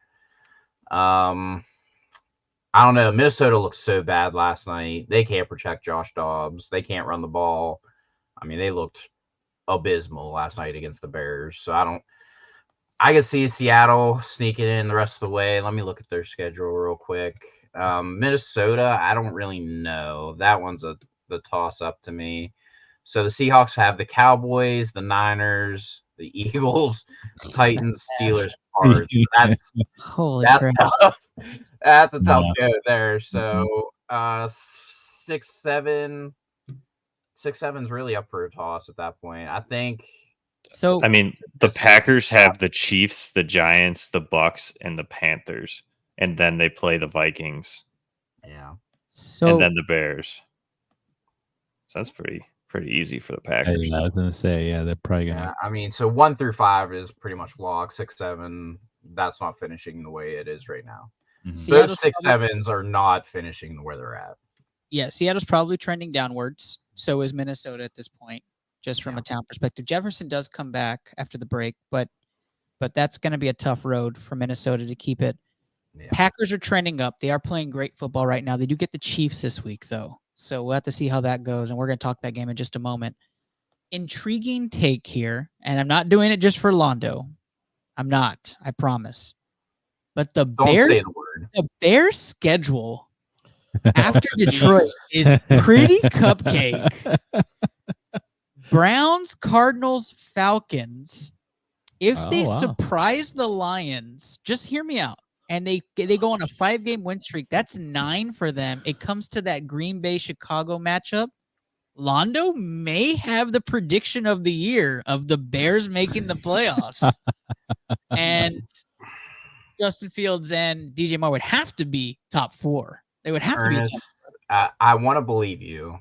I don't know. Minnesota looked so bad last night. They can't protect Josh Dobbs. They can't run the ball. I mean, they looked abysmal last night against the Bears. So I could see Seattle sneaking in the rest of the way. Let me look at their schedule real quick. Minnesota, I don't really know. That one's the toss up to me. So the Seahawks have the Cowboys, the Niners, the Eagles, Titans, Steelers, Cards. That's tough. That's a tough go there. So 6-7 is really up for a toss at that point. I think. So I mean, the Packers have the Chiefs, the Giants, the Bucks, and the Panthers, and then they play the Vikings. Yeah. And then the Bears. So that's pretty easy for the Packers. I was gonna say, yeah, they're probably gonna. Yeah, I mean, so 1 through 5 is pretty much lock. 6-7, that's not finishing the way it is right now. Mhm. Those 6-7s are not finishing where they're at. Yeah, Seattle's probably trending downwards. So is Minnesota at this point, just from a talent perspective. Jefferson does come back after the break, but that's going to be a tough road for Minnesota to keep it. Yeah. Packers are trending up. They are playing great football right now. They do get the Chiefs this week, though. So we'll have to see how that goes, and we're going to talk that game in just a moment. Intriguing take here, and I'm not doing it just for Londo. I'm not, I promise. But the Bears schedule after Detroit is pretty cupcake. Browns, Cardinals, Falcons. If they surprise the Lions, just hear me out, and they go on a 5-game win streak, that's 9 for them. It comes to that Green Bay-Chicago matchup. Londo may have the prediction of the year of the Bears making the playoffs. And Justin Fields and DJ Moore would have to be top 4. They would have to be top Ernest, I want to believe you, I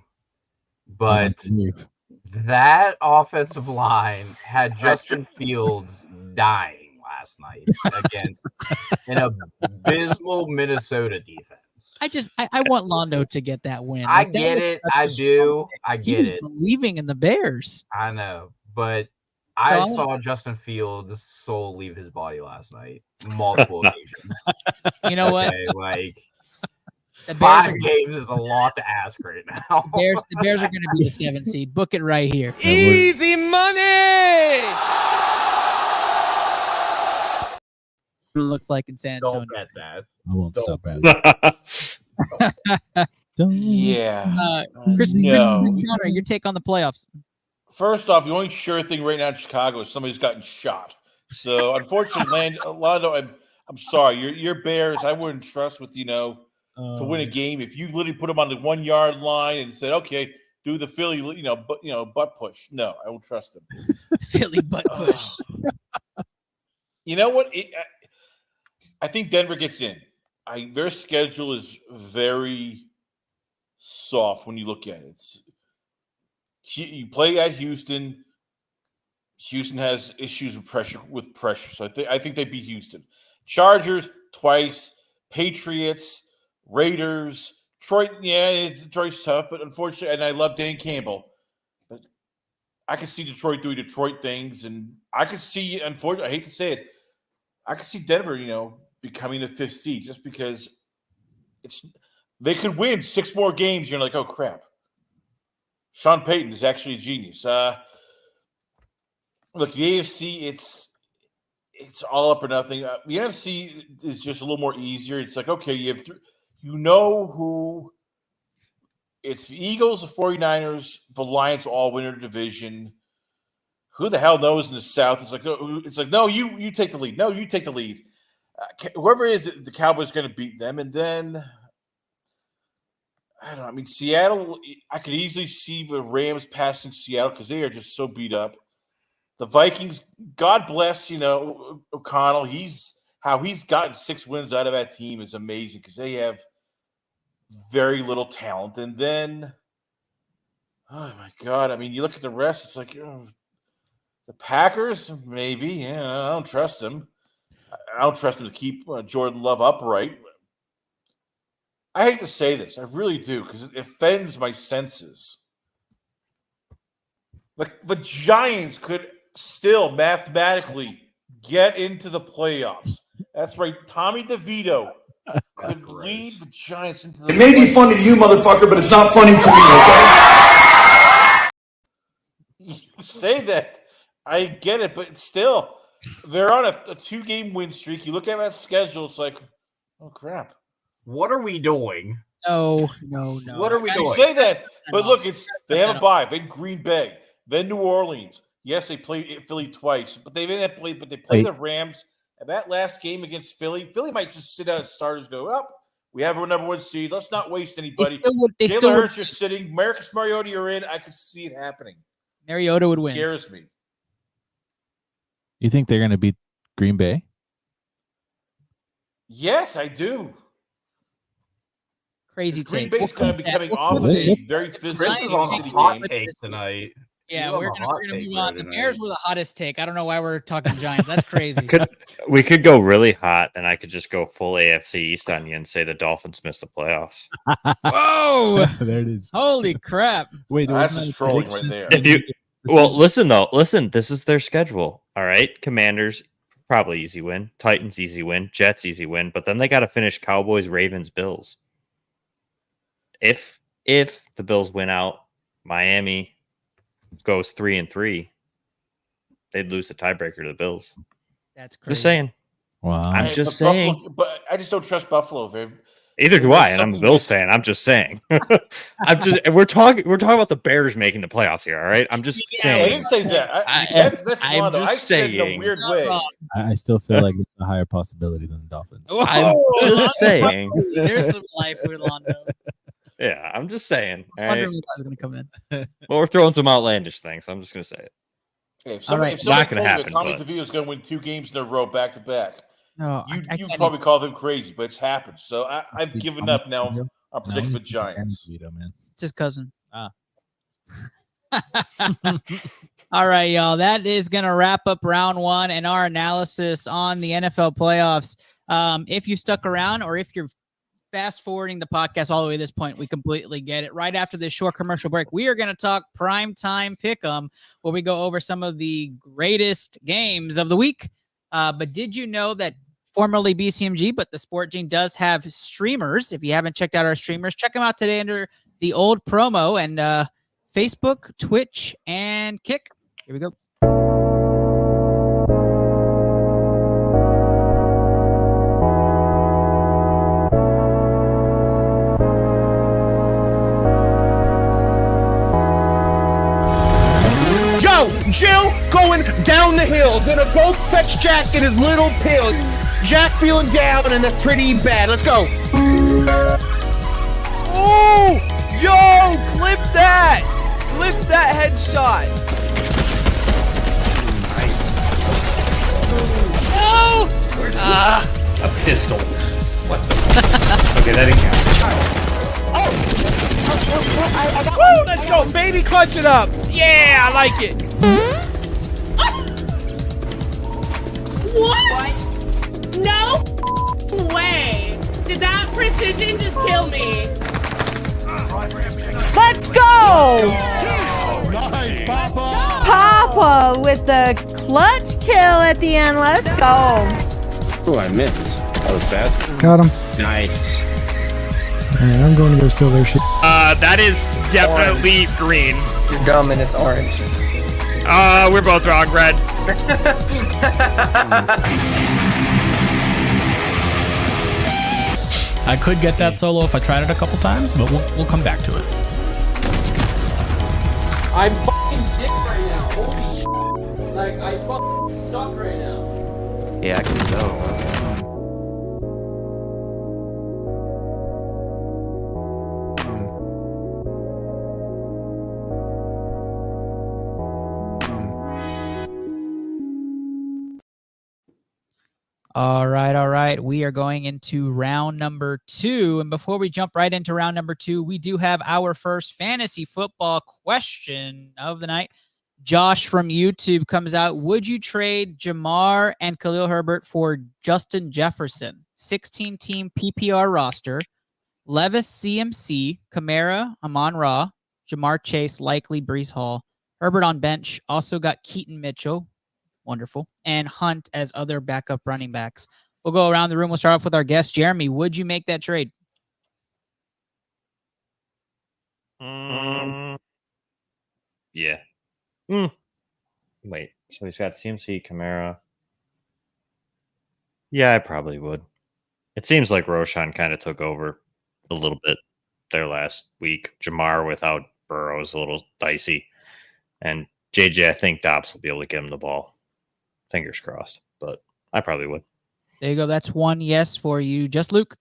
but want to believe. that offensive line had Justin Fields dying last night against an abysmal Minnesota defense. I want Londo to get that win. I That get was it. such I a strong do. take. I He get was it. believing in the Bears. I know, but So I saw Justin Fields' soul leave his body last night, multiple occasions. You know what? Okay, like The Bears 5 games is a lot to ask right now. The Bears are going to be the 7th seed. Book it right here. Easy money. It looks like in San Antonio. Don't bet that. I won't Don't. stop at Yeah. Chris No. Conner, your take on the playoffs. First off, the only sure thing right now in Chicago is somebody's gotten shot. So unfortunately, Londo, I'm sorry. Your Bears, I wouldn't trust with to win a game if you literally put them on the 1 yard line and said, okay, do the Philly, butt push. No, I won't trust them. Philly butt push. You know what? I think Denver gets in. Their schedule is very soft when you look at it. You play at Houston. Houston has issues with pressure. So I think they beat Houston. Chargers twice. Patriots, Raiders, Detroit. Yeah, Detroit's tough, but unfortunately, and I love Dan Campbell, but I can see Detroit doing Detroit things, and I could see. Unfortunately, I hate to say it, I could see Denver, becoming the 5th seed just because they could win 6 more games. You're like, oh crap. Sean Payton is actually a genius. Look, the AFC, it's all up or nothing. The NFC is just a little more easier. It's like, okay, you have who it's the Eagles, the 49ers, the Lions all win their division. Who the hell knows in the South? It's like no, you take the lead. No, you take the lead. Whoever it is, the Cowboys going to beat them, and then I don't know. I mean, Seattle, I could easily see the Rams passing Seattle because they are just so beat up. The Vikings, God bless, O'Connell. He's gotten 6 wins out of that team is amazing because they have very little talent. And then, oh my God, I mean, you look at the rest, it's like the Packers, maybe. Yeah, I don't trust them. I don't trust them to keep Jordan Love upright. I hate to say this, I really do, because it offends my senses. The Giants could still mathematically get into the playoffs. That's right. Tommy DeVito could lead the Giants into the playoffs. It may be funny to you, motherfucker, but it's not funny to me, okay? You say that. I get it, but still, they're on a 2-game win streak. You look at that schedule, it's like, oh, crap. What are we doing? No. What are we You doing? say that, but look, they have a bye. Then Green Bay, then New Orleans. Yes, they played Philly twice, but they play the Rams. And that last game against Philly might just sit out as starters. Go up. We have our number 1 seed. Let's not waste anybody. Jalen Hurts are sitting. Marcus Mariota are in. I could see it happening. Mariota would win. Scares me. You think they're going to beat Green Bay? Yes, I do. Crazy Green take. Bay's going to be coming off of a very physical Chris is on city a hot game. take tonight. Yeah, He's on we're a gonna hot move take on. The tonight. Bears were the hottest take. I don't know why we're talking Giants. That's crazy. We could go really hot, and I could just go full AFC East on you and say the Dolphins missed the playoffs. Whoa! There it is. Holy crap! Wait, That's wasn't just that a trolling right prediction? there. If you listen, this is their schedule. All right, Commanders probably easy win, Titans easy win, Jets easy win, but then they got to finish Cowboys, Ravens, Bills. If the Bills win out, Miami goes 3-3, they'd lose the tiebreaker to the Bills. That's crazy. Just saying. Wow. I'm just saying. Buffalo, but I just don't trust Buffalo. Either do I, and I'm a something Bills missing. fan. I'm just saying. We're talking about the Bears making the playoffs here. All right, I'm just I saying. didn't say that. That's I'm Londo. just I said it in a saying. weird way. I still feel like it's a higher possibility than the Dolphins. I'm just saying. There's some life with Londo. Yeah, I'm just saying. I All was right? wondering if I was going to come in. Well, we're throwing some outlandish things. I'm just gonna say it. Hey, if All somebody, right. if somebody Not gonna told me happen, that Tommy but- DeVito is going to win 2 games in a row back to back, No, You I you can't probably call them crazy, but it's happened. So I've Dude, given Tommy up now. DeVito? I'm predicting No, the he's Danny Giants. DeVito, man. It's his cousin. Ah. All right, y'all. That is going to wrap up round one and our analysis on the NFL playoffs. If you stuck around or if you're fast forwarding the podcast all the way to this point, we completely get it. Right after this short commercial break, we are going to talk Primetime Pick'em, where we go over some of the greatest games of the week. But did you know that formerly BCMG, but the Sport Gene does have streamers? If you haven't checked out our streamers, check them out today under the old promo and Facebook, Twitch, and Kick. Here we go. Yo, Jill going down the hill. Gonna go fetch Jack in his little pill. Jack feeling down and that's pretty bad. Let's go. Oh, yo, clip that. Clip that headshot. No. A pistol. What the fuck? Okay, that didn't count. Woo, let's go, baby, clutch it up. Yeah, I like it. What? No way. Did that precision just kill me? Let's go! Nice, Papa! Papa with the clutch kill at the end. Let's go. Oh, I missed. That was bad. Got him. Nice. Man, I'm going to go steal their shit. That is definitely green. You're dumb and it's orange. We're both wrong, red. I could get that solo if I tried it a couple times, but we'll come back to it. I'm fucking dick right now. Holy shit. Like, I fucking suck right now. Yeah, I can tell. All right. We are going into round number 2. And before we jump right into round number 2, we do have our first fantasy football question of the night. Josh from YouTube comes out. Would you trade Jamar and Khalil Herbert for Justin Jefferson? 16-team PPR roster. Levis CMC, Kamara, Amon-Ra, Jamar Chase, likely Breece Hall. Herbert on bench. Also got Keaton Mitchell. Wonderful. And Hunt as other backup running backs. We'll go around the room. We'll start off with our guest, Jeremy. Would you make that trade? Yeah. Wait, so he's got CMC, Kamara. Yeah, I probably would. It seems like Roshan kind of took over a little bit there last week. Jamar without Burrow is a little dicey. And JJ, I think Dobbs will be able to get him the ball. Fingers crossed, but I probably would. There you go. That's one yes for you. Just Luke.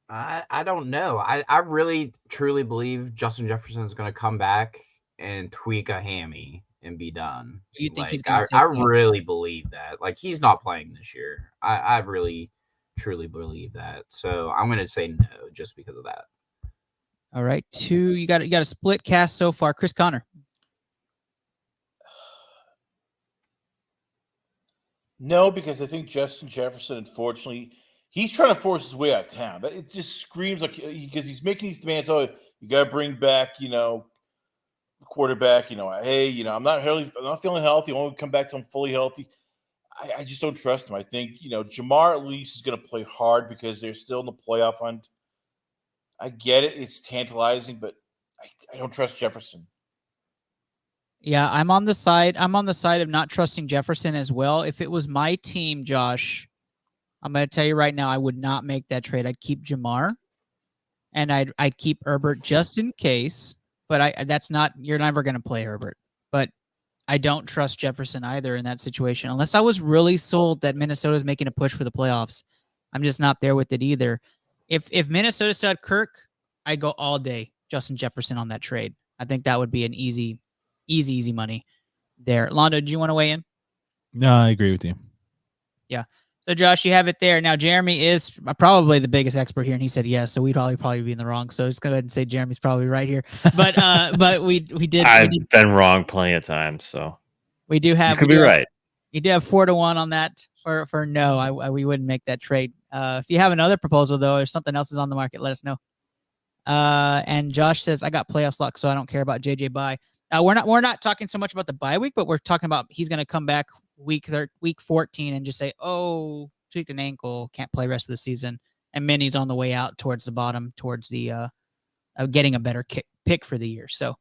I don't know. I really truly believe Justin Jefferson is going to come back and tweak a hammy and be done. You think he's Like, going to? I really believe that. Like, he's not playing this year. I really truly believe that. So I'm going to say no just because of that. All right. 2. You got a split cast so far. Chris Connor. No, because I think Justin Jefferson, unfortunately, he's trying to force his way out of town. But it just screams like because he's making these demands. Oh, you got to bring back, the quarterback. Hey, I'm not feeling healthy. I want to come back to him fully healthy. I just don't trust him. I think Jamar at least is going to play hard because they're still in the playoff hunt. I get it; it's tantalizing, but I don't trust Jefferson. Yeah, I'm on the side of not trusting Jefferson as well. If it was my team, Josh, I'm going to tell you right now, I would not make that trade. I'd keep Jamar, and I'd keep Herbert just in case. But you're never going to play Herbert. But I don't trust Jefferson either in that situation, unless I was really sold that Minnesota is making a push for the playoffs. I'm just not there with it either. If Minnesota still had Kirk, I'd go all day Justin Jefferson on that trade. I think that would be an easy money there. Londo, do you want to weigh in? No, I agree with you. Yeah. So, Josh, you have it there. Now, Jeremy is probably the biggest expert here, and he said yes, so we'd probably be in the wrong. So, just go ahead and say Jeremy's probably right here. But we did. I've been wrong plenty of times, so we do have. You could be right. You do have 4-1 on that for no. We wouldn't make that trade. If you have another proposal though, or something else is on the market, let us know. And Josh says I got playoffs luck, so I don't care about JJ bye. We're not talking so much about the bye week, but we're talking about he's going to come back week 14 and just say, oh, tweaked an ankle, can't play rest of the season, and Minnie's on the way out towards the bottom, towards the getting a better pick for the year. So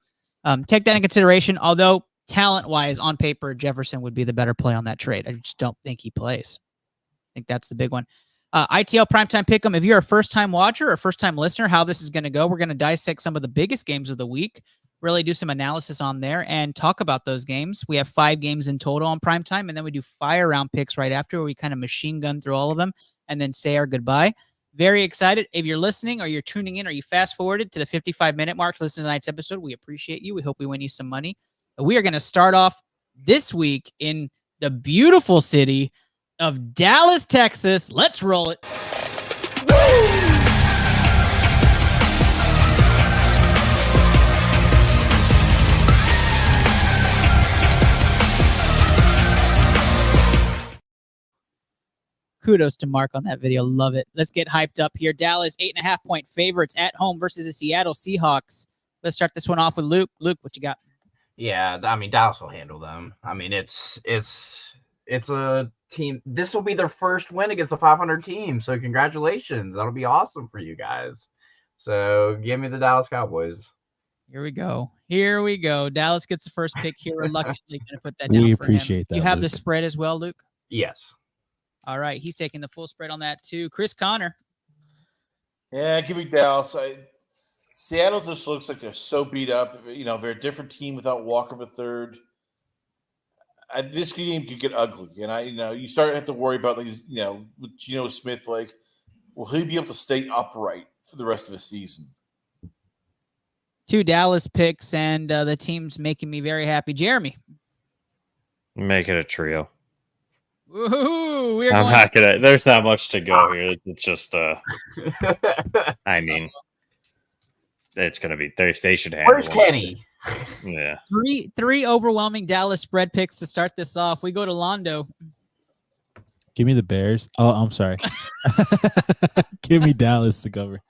take that in consideration. Although talent-wise, on paper, Jefferson would be the better play on that trade. I just don't think he plays. I think that's the big one. ITL Primetime Pick'em. If you're a first-time watcher or first-time listener, how this is going to go, we're going to dissect some of the biggest games of the week, really do some analysis on there, and talk about those games. We have 5 games in total on Primetime, and then we do fire round picks right after, where we kind of machine gun through all of them and then say our goodbye. Very excited. If you're listening or you're tuning in or you fast-forwarded to the 55-minute mark to listen to tonight's episode, we appreciate you. We hope we win you some money. We are going to start off this week in the beautiful city of Dallas, Texas. Let's roll it. Kudos to Mark on that video. Love it. Let's get hyped up here. Dallas, 8.5-point favorites at home versus the Seattle Seahawks. Let's start this one off with Luke. Luke, what you got? Yeah, I mean, Dallas will handle them. I mean, it's a team. This will be their first win against a 500 team. So congratulations. That'll be awesome for you guys. So give me the Dallas Cowboys. Here we go. Here we go. Dallas gets the first pick here. Reluctantly going to put that down. We for appreciate him. that. You have Luke. the spread as well, Luke? Yes. All right. He's taking the full spread on that too. Chris Connor. Yeah, give me Dallas. Seattle just looks like they're so beat up. You know, they're a different team without Walker the third. This game could get ugly, and you start to have to worry about with Geno Smith. Like, will he be able to stay upright for the rest of the season? 2 Dallas picks, and the team's making me very happy. Jeremy. Make it a trio. Woohoo! I'm not gonna. There's not much to go here. It's just. I mean, it's gonna be. They should handle. Where's Kenny? Yeah. Three overwhelming Dallas spread picks to start this off. We go to Londo. Give me the Bears. Oh, I'm sorry. Give me Dallas to cover.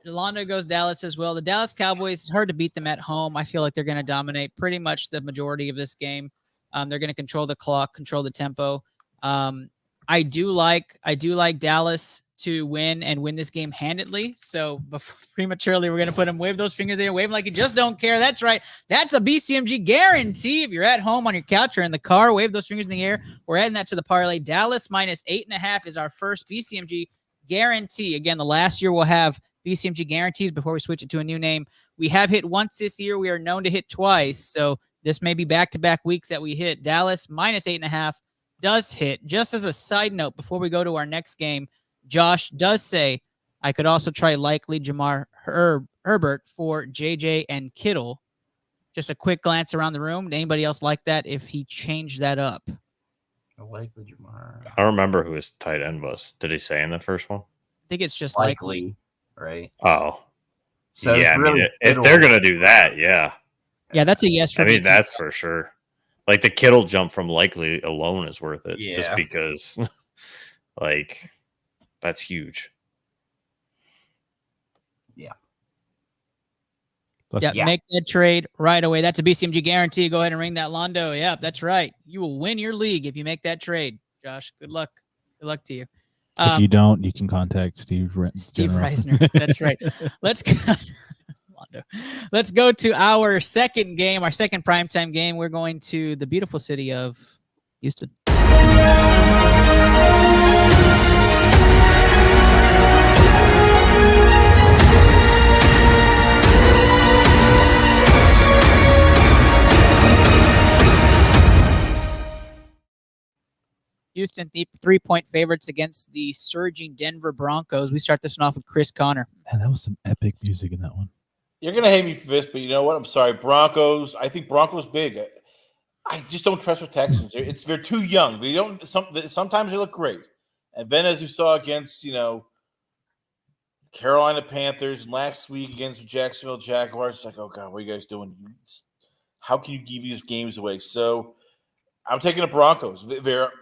Londo goes Dallas as well. The Dallas Cowboys, it's hard to beat them at home. I feel like they're going to dominate pretty much the majority of this game. They're going to control the clock, control the tempo. I do like Dallas to win this game handedly. So prematurely, we're going to put them, wave those fingers there, wave them like you just don't care. That's right. That's a BCMG guarantee. If you're at home on your couch or in the car, wave those fingers in the air. We're adding that to the parlay. Dallas minus 8.5 is our first BCMG guarantee. Again, the last year we'll have BCMG guarantees before we switch it to a new name. We have hit once this year. We are known to hit twice. So this may be back-to-back weeks that we hit. Dallas minus 8.5 does hit. Just as a side note, before we go to our next game, Josh does say I could also try likely Jamar Herbert for JJ and Kittle. Just a quick glance around the room. Anybody else like that if he changed that up? Likely Jamar. I don't remember who his tight end was. Did he say in the first one? I think it's just likely. Right. Oh. So yeah, really if they're going to do that, yeah. Yeah, that's a yes for me. I mean, that's for sure. Like the Kittle jump from likely alone is worth it. Yeah. Just because, like, that's huge. Yeah. Make that trade right away. That's a BCMG guarantee. Go ahead and ring that Londo. Yep, that's right. You will win your league if you make that trade. Josh, good luck. Good luck to you. If you don't, you can contact Steve Reisner. That's right. Let's go to our second game, our second primetime game. We're going to the beautiful city of Houston. Houston, 3-point favorites against the surging Denver Broncos. We start this one off with Chris Connor. Man, that was some epic music in that one. You're going to hate me for this, but you know what? I'm sorry. Broncos. I think Broncos big. I just don't trust the Texans. They're too young. They don't. Sometimes they look great, and then as you saw against Carolina Panthers and last week against the Jacksonville Jaguars, it's like, oh god, what are you guys doing? How can you give these games away? So I'm taking the Broncos.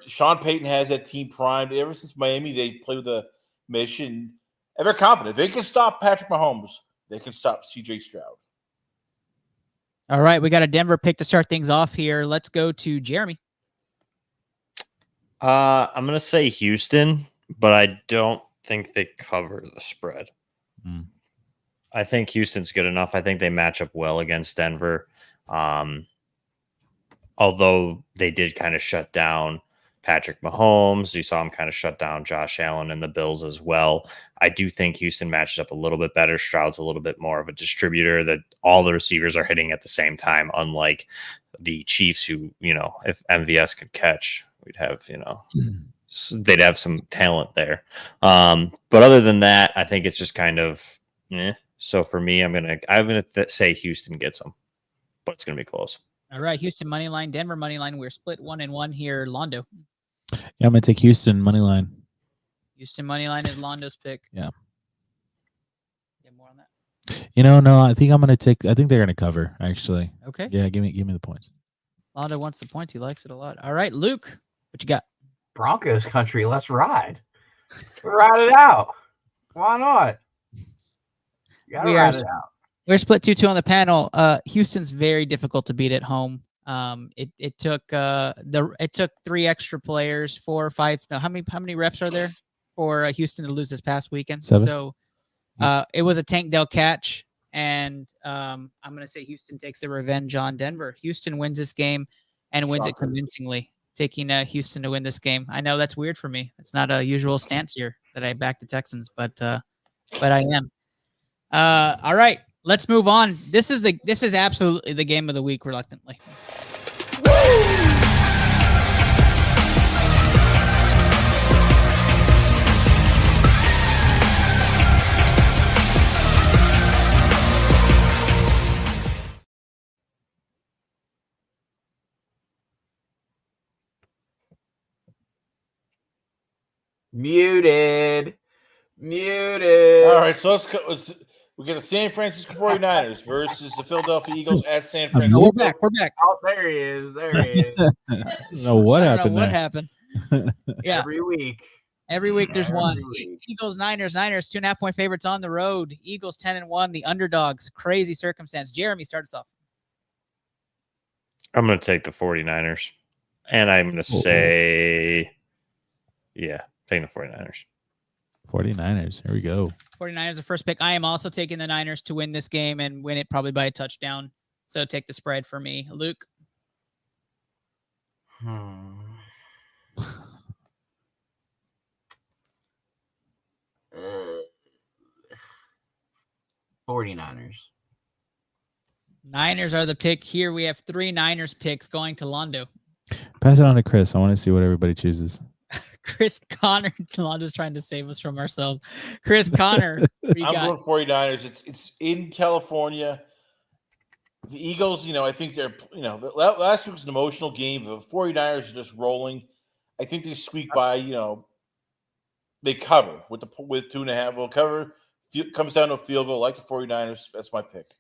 Sean Payton has that team primed ever since Miami. They played with a mission, and they're confident they can stop Patrick Mahomes. They can stop C.J. Stroud. All right, we got a Denver pick to start things off here. Let's go to Jeremy. I'm gonna say Houston, but I don't think they cover the spread. I think Houston's good enough. I think they match up well against Denver. Although they did kind of shut down Patrick Mahomes. You saw him kind of shut down Josh Allen and the Bills as well. I do think Houston matches up a little bit better. Stroud's a little bit more of a distributor, that all the receivers are hitting at the same time, unlike the Chiefs who, if MVS could catch, we'd have, they'd have some talent there. But other than that, I think it's just kind of, So for me, I'm gonna say Houston gets them, but it's gonna be close. All right, Houston money line, Denver money line. We're split 1-1 here. Londo. Yeah, I'm gonna take Houston money line. Houston money line is Londo's pick. Yeah. Get more on that. No, I think they're gonna cover, actually. Okay. Yeah, give me the points. Londo wants the point. He likes it a lot. All right, Luke, what you got? Broncos country. Let's ride. Ride it out. Why not? You gotta ride it out. We're split 2-2 on the panel. Houston's very difficult to beat at home. It took 3 extra players, 4 or 5. No, how many refs are there for Houston to lose this past weekend? 7. So it was a Tank Dell catch, and I'm going to say Houston takes the revenge on Denver. Houston wins this game and wins it convincingly, taking Houston to win this game. I know that's weird for me. It's not a usual stance here that I back the Texans, but I am. All right. Let's move on. This is absolutely the game of the week, reluctantly. Muted. All right, so we get the San Francisco 49ers versus the Philadelphia Eagles at San Francisco. We're back. Oh, there he is. There he is. So what happened there? What happened? Yeah. Every week there's one. Eagles, Niners, 2.5-point favorites on the road. Eagles 10-1, the underdogs. Crazy circumstance. Jeremy, start us off. I'm going to take the 49ers. And I'm going to say, taking the 49ers. 49ers. Here we go. 49ers, the first pick. I am also taking the Niners to win this game and win it probably by a touchdown. So take the spread for me. Luke? 49ers. Niners are the pick here. We have 3 Niners picks going to Londo. Pass it on to Chris. I want to see what everybody chooses. Chris Connor. Londo's trying to save us from ourselves. Chris Connor. I'm going 49ers. It's in California. The Eagles, I think they're, last week was an emotional game. The 49ers are just rolling. I think they squeak by, they cover with 2.5. We'll cover. Comes down to a field goal. Like the 49ers. That's my pick.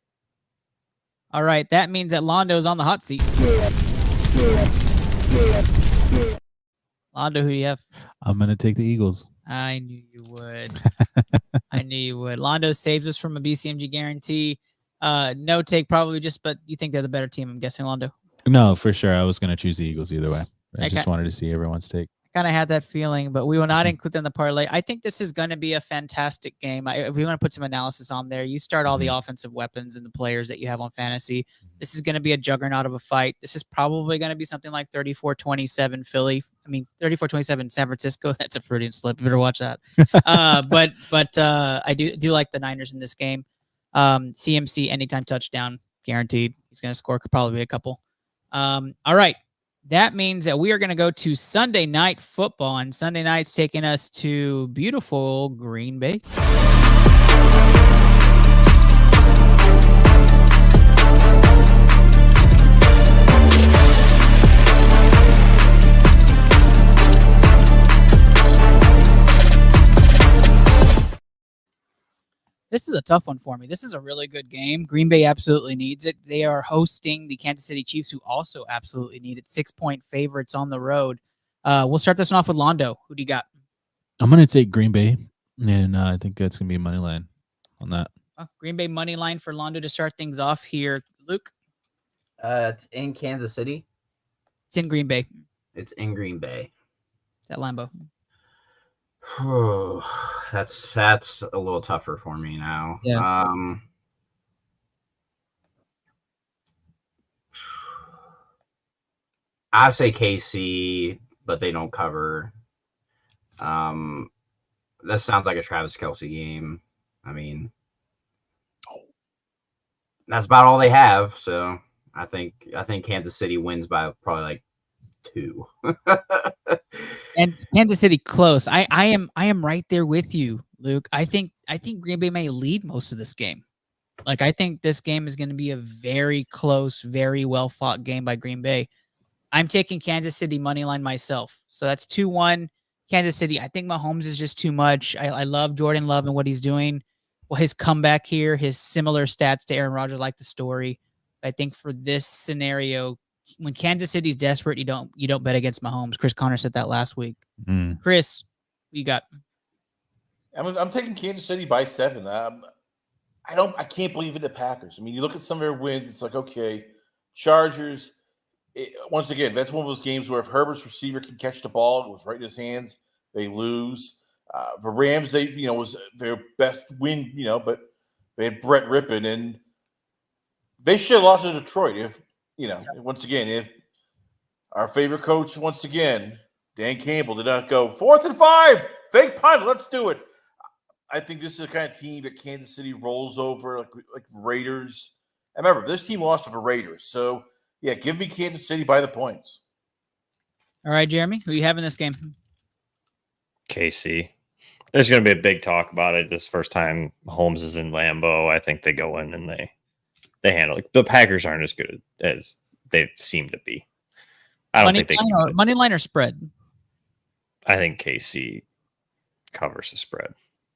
All right. That means that Londo's on the hot seat. Londo, who do you have? I'm going to take the Eagles. I knew you would. I knew you would. Londo saves us from a BCMG guarantee. No take probably but you think they're the better team, I'm guessing, Londo? No, for sure. I was going to choose the Eagles either way. I just wanted to see everyone's take. Kind of had that feeling, but we will not include them in the parlay. I think this is going to be a fantastic game. If we want to put some analysis on there, you start all the offensive weapons and the players that you have on fantasy. This is going to be a juggernaut of a fight. This is probably going to be something like 34-27 Philly. 34-27 San Francisco. That's a Freudian slip. You better watch that. But I do like the Niners in this game. CMC anytime touchdown guaranteed. He's going to score probably a couple. All right. That means that we are going to go to Sunday Night Football, and Sunday Night's taking us to beautiful Green Bay. This is a tough one for me. This is a really good game. Green Bay absolutely needs it. They are hosting the Kansas City Chiefs, who also absolutely need it. 6-point favorites on the road. We'll start this one off with Londo. Who do you got? I'm going to take Green Bay, and I think that's going to be a money line on that. Green Bay money line for Londo to start things off here. Luke? It's in Kansas City. It's in Green Bay. It's in Green Bay. It's at Lambeau. That's a little tougher for me now. Yeah. I say KC, but they don't cover. That sounds like a Travis Kelce game. I mean, that's about all they have. So I think Kansas City wins by probably like 2. And Kansas City close. I am right there with you, Luke. I think Green Bay may lead most of this game. Like, I think this game is going to be a very close, very well fought game by Green Bay. I'm taking Kansas City money line myself. So that's 2-1 Kansas City. I think Mahomes is just too much. I love Jordan Love and what he's doing. Well, his comeback here, his similar stats to Aaron Rodgers, like the story. I think for this scenario, when Kansas City's desperate, you don't bet against Mahomes. Chris Conner said that last week. Chris, what you got? I'm taking Kansas City by 7. I can't believe in the Packers. I mean, you look at some of their wins, it's like, okay, Chargers. Once again, that's one of those games where if Herbert's receiver can catch the ball, it was right in his hands, they lose. The Rams, was their best win, but they had Brett Rippon, and they should have lost to Detroit if once again, if our favorite coach, once again, Dan Campbell, did not go 4th and 5, fake punt, let's do it. I think this is the kind of team that Kansas City rolls over, like Raiders. And remember, this team lost to the Raiders. So, yeah, give me Kansas City by the points. All right, Jeremy, who you have in this game? KC. There's going to be a big talk about it. This first time Holmes is in Lambeau. I think they go in and they handle it. The Packers aren't as good as they seem to be. I don't think they can. Money line or spread? I think KC covers the spread.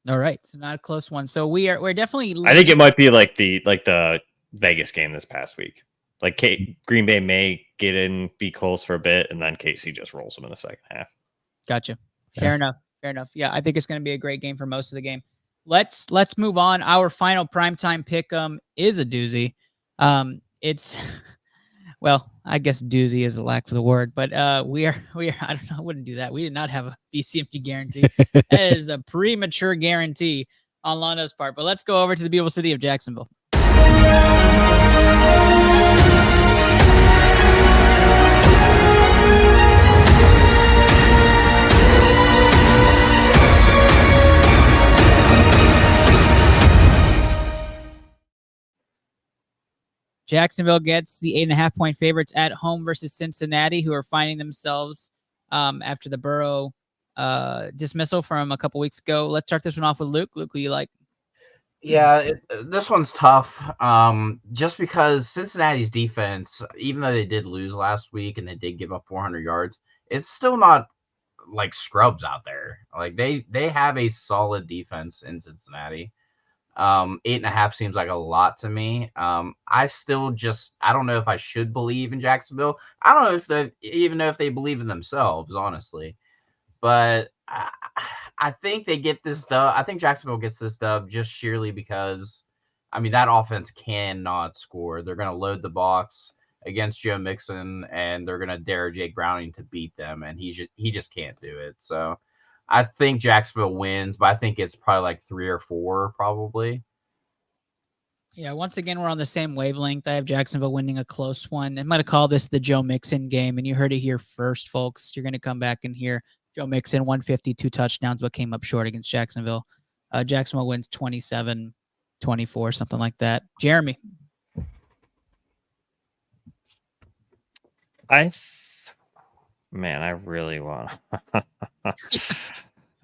All right, so not a close one. So we're definitely. I think it might be like the Vegas game this past week. Like Green Bay may get in, be close for a bit, and then KC just rolls them in the second half. Gotcha. Fair enough. Yeah, I think it's going to be a great game for most of the game. Let's move on. Our final primetime pick'em is a doozy. It's well, I guess doozy is a lack for the word, but we are. I don't know. I wouldn't do that. We did not have a BCMP guarantee. That is a premature guarantee on Londo's part. But let's go over to the beautiful city of Jacksonville. Jacksonville gets the 8.5-point favorites at home versus Cincinnati, who are finding themselves after the Burrow dismissal from a couple weeks ago. Let's start this one off with Luke. Luke, who you like? Yeah, this one's tough. Just because Cincinnati's defense, even though they did lose last week and they did give up 400 yards, it's still not like scrubs out there. Like they have a solid defense in Cincinnati. 8.5 seems like a lot to me. I don't know if I should believe in Jacksonville. I don't know if they believe in themselves, honestly. But I think they get this dub. I think Jacksonville gets this dub just sheerly because, I mean, that offense cannot score. They're going to load the box against Joe Mixon, and they're going to dare Jake Browning to beat them, and he just can't do it. So I think Jacksonville wins, but I think it's probably like 3 or 4, probably. Yeah, once again, we're on the same wavelength. I have Jacksonville winning a close one. I'm going to call this the Joe Mixon game, and you heard it here first, folks. You're going to come back and hear Joe Mixon, 152 touchdowns, but came up short against Jacksonville. Jacksonville wins 27-24, something like that. Jeremy. I really want.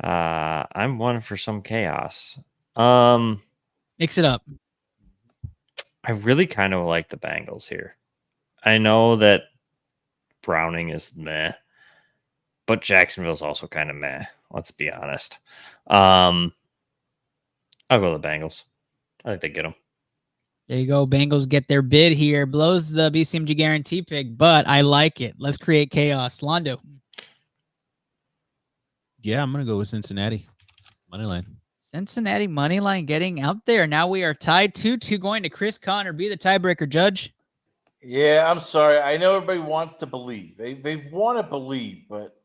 I'm one for some chaos. Mix it up. I really kind of like the Bengals here. I know that Browning is meh, but Jacksonville's also kind of meh. Let's be honest. I'll go with the Bengals. I think they get them. There you go. Bengals get their bid here. Blows the BCMG guarantee pick, but I like it. Let's create chaos. Londo. Yeah, I'm gonna go with Cincinnati money line. Cincinnati money line getting out there. Now we are tied 2-2 going to Chris Connor. Be the tiebreaker, Judge. Yeah, I'm sorry. I know everybody wants to believe. They want to believe, but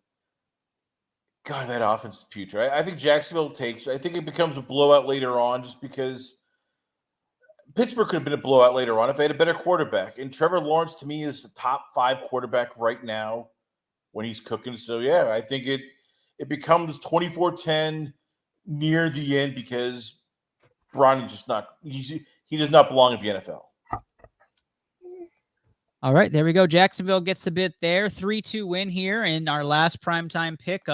God, that offense is putrid. I think Jacksonville takes. I think it becomes a blowout later on just because Pittsburgh could have been a blowout later on if they had a better quarterback. And Trevor Lawrence, to me, is the top 5 quarterback right now when he's cooking. So, yeah, I think it becomes 24-10 near the end because Bronny's just not – he does not belong in the NFL. All right, there we go. Jacksonville gets a bit there. 3-2 win here in our last primetime pick.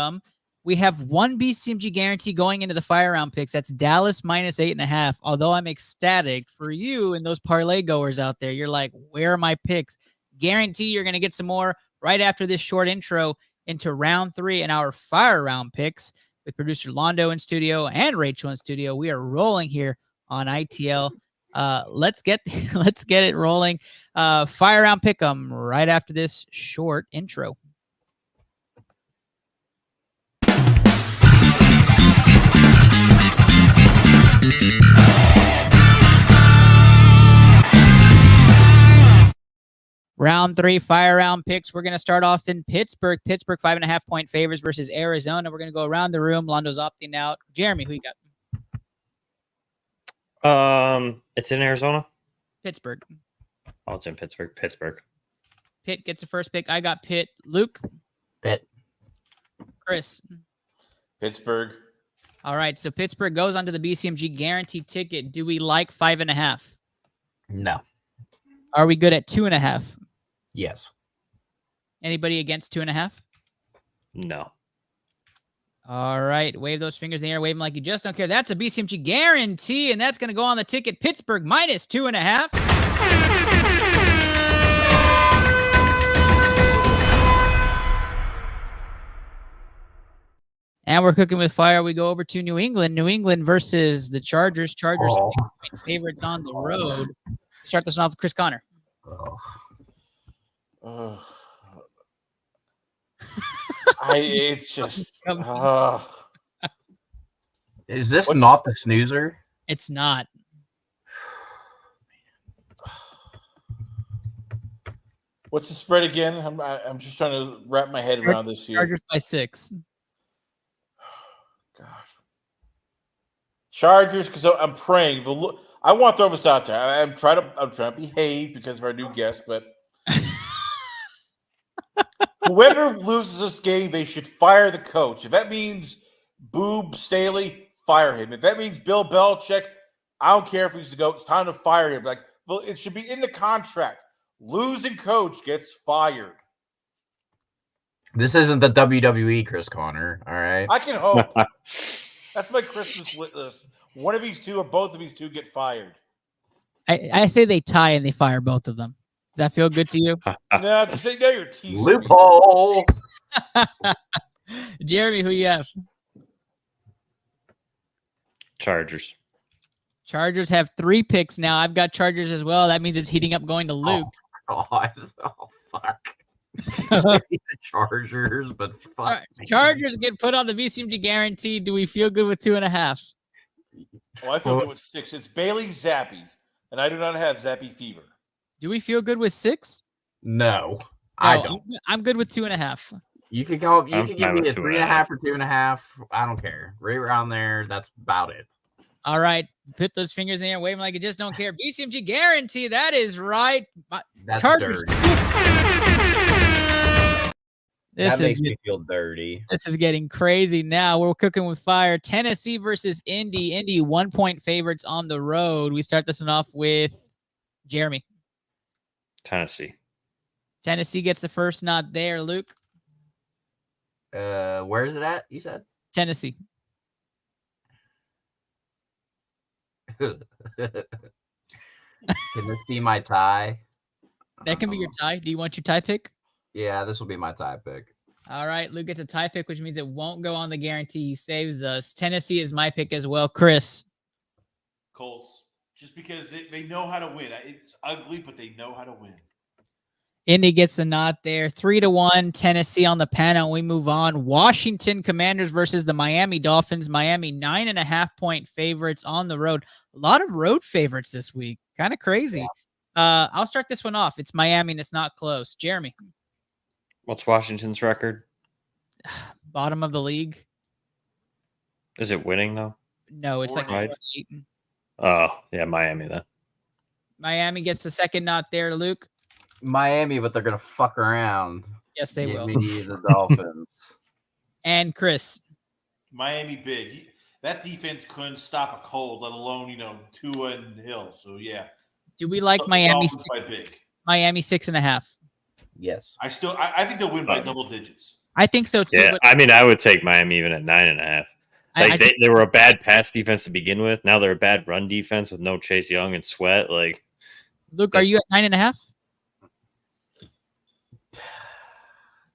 We have one BCMG guarantee going into the fire round picks. That's Dallas minus 8.5. Although I'm ecstatic for you and those parlay goers out there. You're like, where are my picks? Guarantee you're going to get some more right after this short intro into round 3 and our fire round picks with producer Londo in studio and Rachel in studio. We are rolling here on ITL. Let's get it rolling. Fire round pick 'em right after this short intro. Round 3 fire round picks. We're going to start off in Pittsburgh. Pittsburgh 5.5 point favors versus Arizona. We're going to go around the room. Londo's opting out. Jeremy, who you got? It's in Arizona. Pittsburgh. Oh, it's in Pittsburgh. Pittsburgh. Pitt gets the first pick. I got Pitt. Luke. Pitt. Chris. Pittsburgh. All right, so Pittsburgh goes onto the BCMG guaranteed ticket. Do we like 5.5? No. Are we good at 2.5? Yes. Anybody against 2.5? No. All right, wave those fingers in the air. Wave them like you just don't care. That's a BCMG guarantee, and that's going to go on the ticket. Pittsburgh minus 2.5. And we're cooking with fire. We go over to New England. New England versus the Chargers. Chargers 6-point favorites on the road. Start this off with Chris Connor. It's just. Is this not the snoozer? It's not. What's the spread again? I'm just trying to wrap my head around this here. Chargers by 6. God. Chargers, because I'm praying. I want to throw this out there. I'm trying to behave because of our new guest, but whoever loses this game, they should fire the coach. If that means Boob Staley, fire him. If that means Bill Belichick, I don't care if he's the GOAT. It's time to fire him. Like, well, it should be in the contract. Losing coach gets fired. This isn't the WWE, Chris Connor. All right. I can hope. That's my Christmas list. One of these two or both of these two get fired. I say they tie and they fire both of them. Does that feel good to you? No, because they know you're teasing. Loophole. Jeremy, who you have? Chargers. Chargers have 3 picks now. I've got Chargers as well. That means it's heating up going to Luke. Oh, God. Oh fuck. The Chargers, but fuck. Chargers get put on the BCMG guarantee. Do we feel good with 2.5? Oh, I feel good with 6. It's Bailey Zappi, and I do not have Zappi fever. Do we feel good with 6? No, I don't. I'm good with 2.5. You could go. You could give me a 3.5 or 2.5. I don't care. Right around there. That's about it. All right. Put those fingers in the air. Wave them like you just don't care. BCMG guarantee. That is right. That's Chargers. dirty. That makes me feel dirty. This is getting crazy now. We're cooking with fire. Tennessee versus Indy. Indy 1-point favorites on the road. We start this one off with Jeremy. Tennessee. Tennessee gets the first nod there. Luke. Where is it at? You said Tennessee. Can this be my tie? That can be your tie. Do you want your tie pick? Yeah, this will be my tie pick. All right, Luke gets a tie pick, which means it won't go on the guarantee. He saves us. Tennessee is my pick as well. Chris. Colts. just because they know how to win. It's ugly, but they know how to win. Indy gets the nod there. 3-1, Tennessee on the panel. We move on. Washington Commanders versus the Miami Dolphins. Miami 9.5-point favorites on the road. A lot of road favorites this week. Kind of crazy. Yeah. I'll start this one off. It's Miami and it's not close. Jeremy. What's Washington's record? Bottom of the league. Is it winning though? No, it's like 8. Oh, yeah, Miami then. Miami gets the second nod there, Luke. Miami, but they're gonna fuck around. Yes, they will. Give me the Dolphins. And Chris. Miami big. That defense couldn't stop a cold, let alone Tua and Hill. So yeah. Do we like Miami? By big. Miami 6.5. Yes. I think they'll win by double digits. I think so too. Yeah, I mean, I would take Miami even at 9.5. Like they were a bad pass defense to begin with. Now they're a bad run defense with no Chase Young and Sweat. Like, Luke, are you at 9.5?